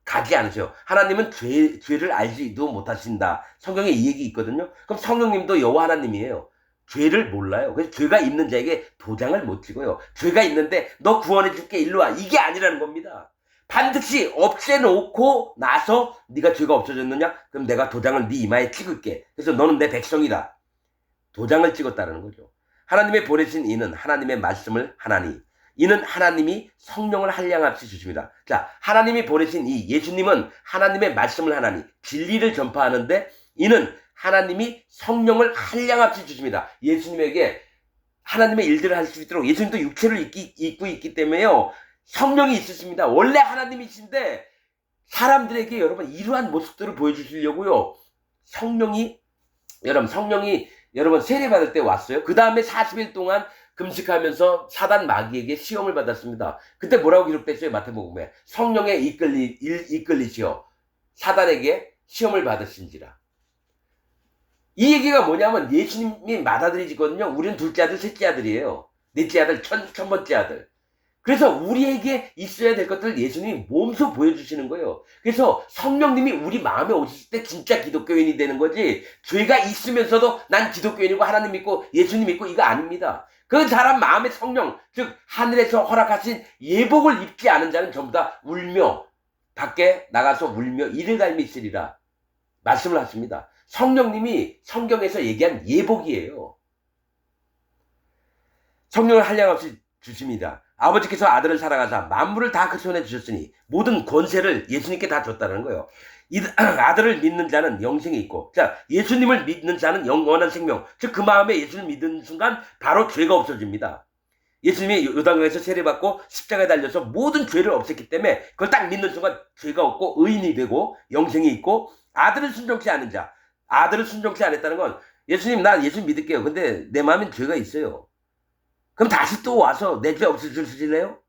가지 않으세요. 하나님은 죄를 알지도 못하신다. 성경에 이 얘기 있거든요. 그럼 성령님도 여호와 하나님이에요. 죄를 몰라요. 그래서 죄가 있는 자에게 도장을 못 찍어요. 죄가 있는데 너 구원해 줄게 일로 와. 이게 아니라는 겁니다. 반드시 없애놓고 나서 네가 죄가 없어졌느냐? 그럼 내가 도장을 네 이마에 찍을게. 그래서 너는 내 백성이다. 도장을 찍었다는 거죠. 하나님의 보내신 이는 하나님의 말씀을 하나니 이는 하나님이 성령을 한량없이 주십니다. 자, 하나님이 보내신 이 예수님은 하나님의 말씀을 하나니 진리를 전파하는데 이는 하나님이 성령을 한량없이 주십니다. 예수님에게 하나님의 일들을 할 수 있도록 예수님도 육체를 입고 있기 때문에요. 성령이 있으십니다. 원래 하나님이신데 사람들에게 여러분 이러한 모습들을 보여주시려고요. 성령이 여러분 세례받을 때 왔어요. 그 다음에 40일 동안 금식하면서 사단 마귀에게 시험을 받았습니다. 그때 뭐라고 기록됐어요? 마태복음에 성령에 이끌리시어 사단에게 시험을 받으신지라. 이 얘기가 뭐냐면 예수님이 맏아들이시거든요. 우리는 둘째 아들, 셋째 아들이에요. 넷째 아들, 천 번째 아들. 그래서 우리에게 있어야 될 것들을 예수님이 몸소 보여주시는 거예요. 그래서 성령님이 우리 마음에 오실 때 진짜 기독교인이 되는 거지, 죄가 있으면서도 난 기독교인이고 하나님 믿고 예수님 믿고 이거 아닙니다. 그 사람 마음의 성령, 즉 하늘에서 허락하신 예복을 입지 않은 자는 전부 다 울며 밖에 나가서 울며 이를 갈미 있으리라 말씀을 하십니다. 성령님이 성경에서 얘기한 예복이에요. 성령을 한량없이 주십니다. 아버지께서 아들을 사랑하사 만물을 다 그 손에 주셨으니 모든 권세를 예수님께 다 줬다는 거예요. 이 아들을 믿는 자는 영생이 있고, 자, 예수님을 믿는 자는 영원한 생명, 즉 그 마음에 예수를 믿는 순간 바로 죄가 없어집니다. 예수님이 요단강에서 세례받고 십자가에 달려서 모든 죄를 없앴기 때문에 그걸 딱 믿는 순간 죄가 없고 의인이 되고 영생이 있고, 아들을 순종치 않은 자, 아들을 순종치 않았다는 건 예수님 나 예수 믿을게요. 근데 내 마음엔 죄가 있어요. 그럼 다시 또 와서 내 죄 없애주실래요?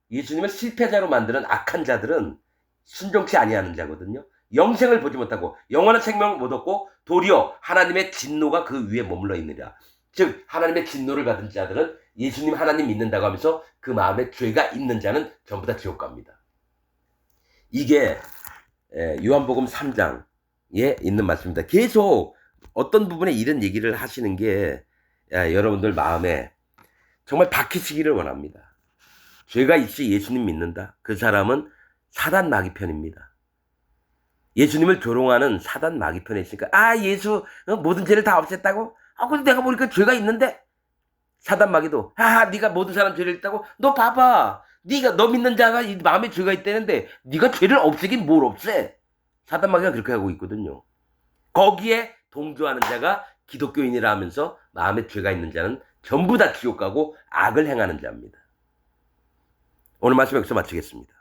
예수님을 실패자로 만드는 악한 자들은 순종치 아니하는 자거든요. 영생을 보지 못하고 영원한 생명을 못 얻고 도리어 하나님의 진노가 그 위에 머물러 있느니라. 즉 하나님의 진노를 받은 자들은 예수님 하나님 믿는다고 하면서 그 마음에 죄가 있는 자는 전부 다 지옥 갑니다. 이게 요한복음 3장에 있는 말씀입니다. 계속 어떤 부분에 이런 얘기를 하시는 게 여러분들 마음에 정말 박히시기를 원합니다. 죄가 있이 예수님 믿는다. 그 사람은 사단 마귀 편입니다. 예수님을 조롱하는 사단 마귀 편에 있으니까 예수 모든 죄를 다 없앴다고? 근데 내가 보니까 죄가 있는데? 사단 마귀도 네가 모든 사람 죄를 있다고? 너 봐봐. 너 믿는 자가 이 마음에 죄가 있다는데 네가 죄를 없애긴 뭘 없애? 사단 마귀가 그렇게 하고 있거든요. 거기에 동조하는 자가 기독교인이라 하면서 마음에 죄가 있는 자는 전부 다 지옥 가고 악을 행하는 자입니다. 오늘 말씀 여기서 마치겠습니다.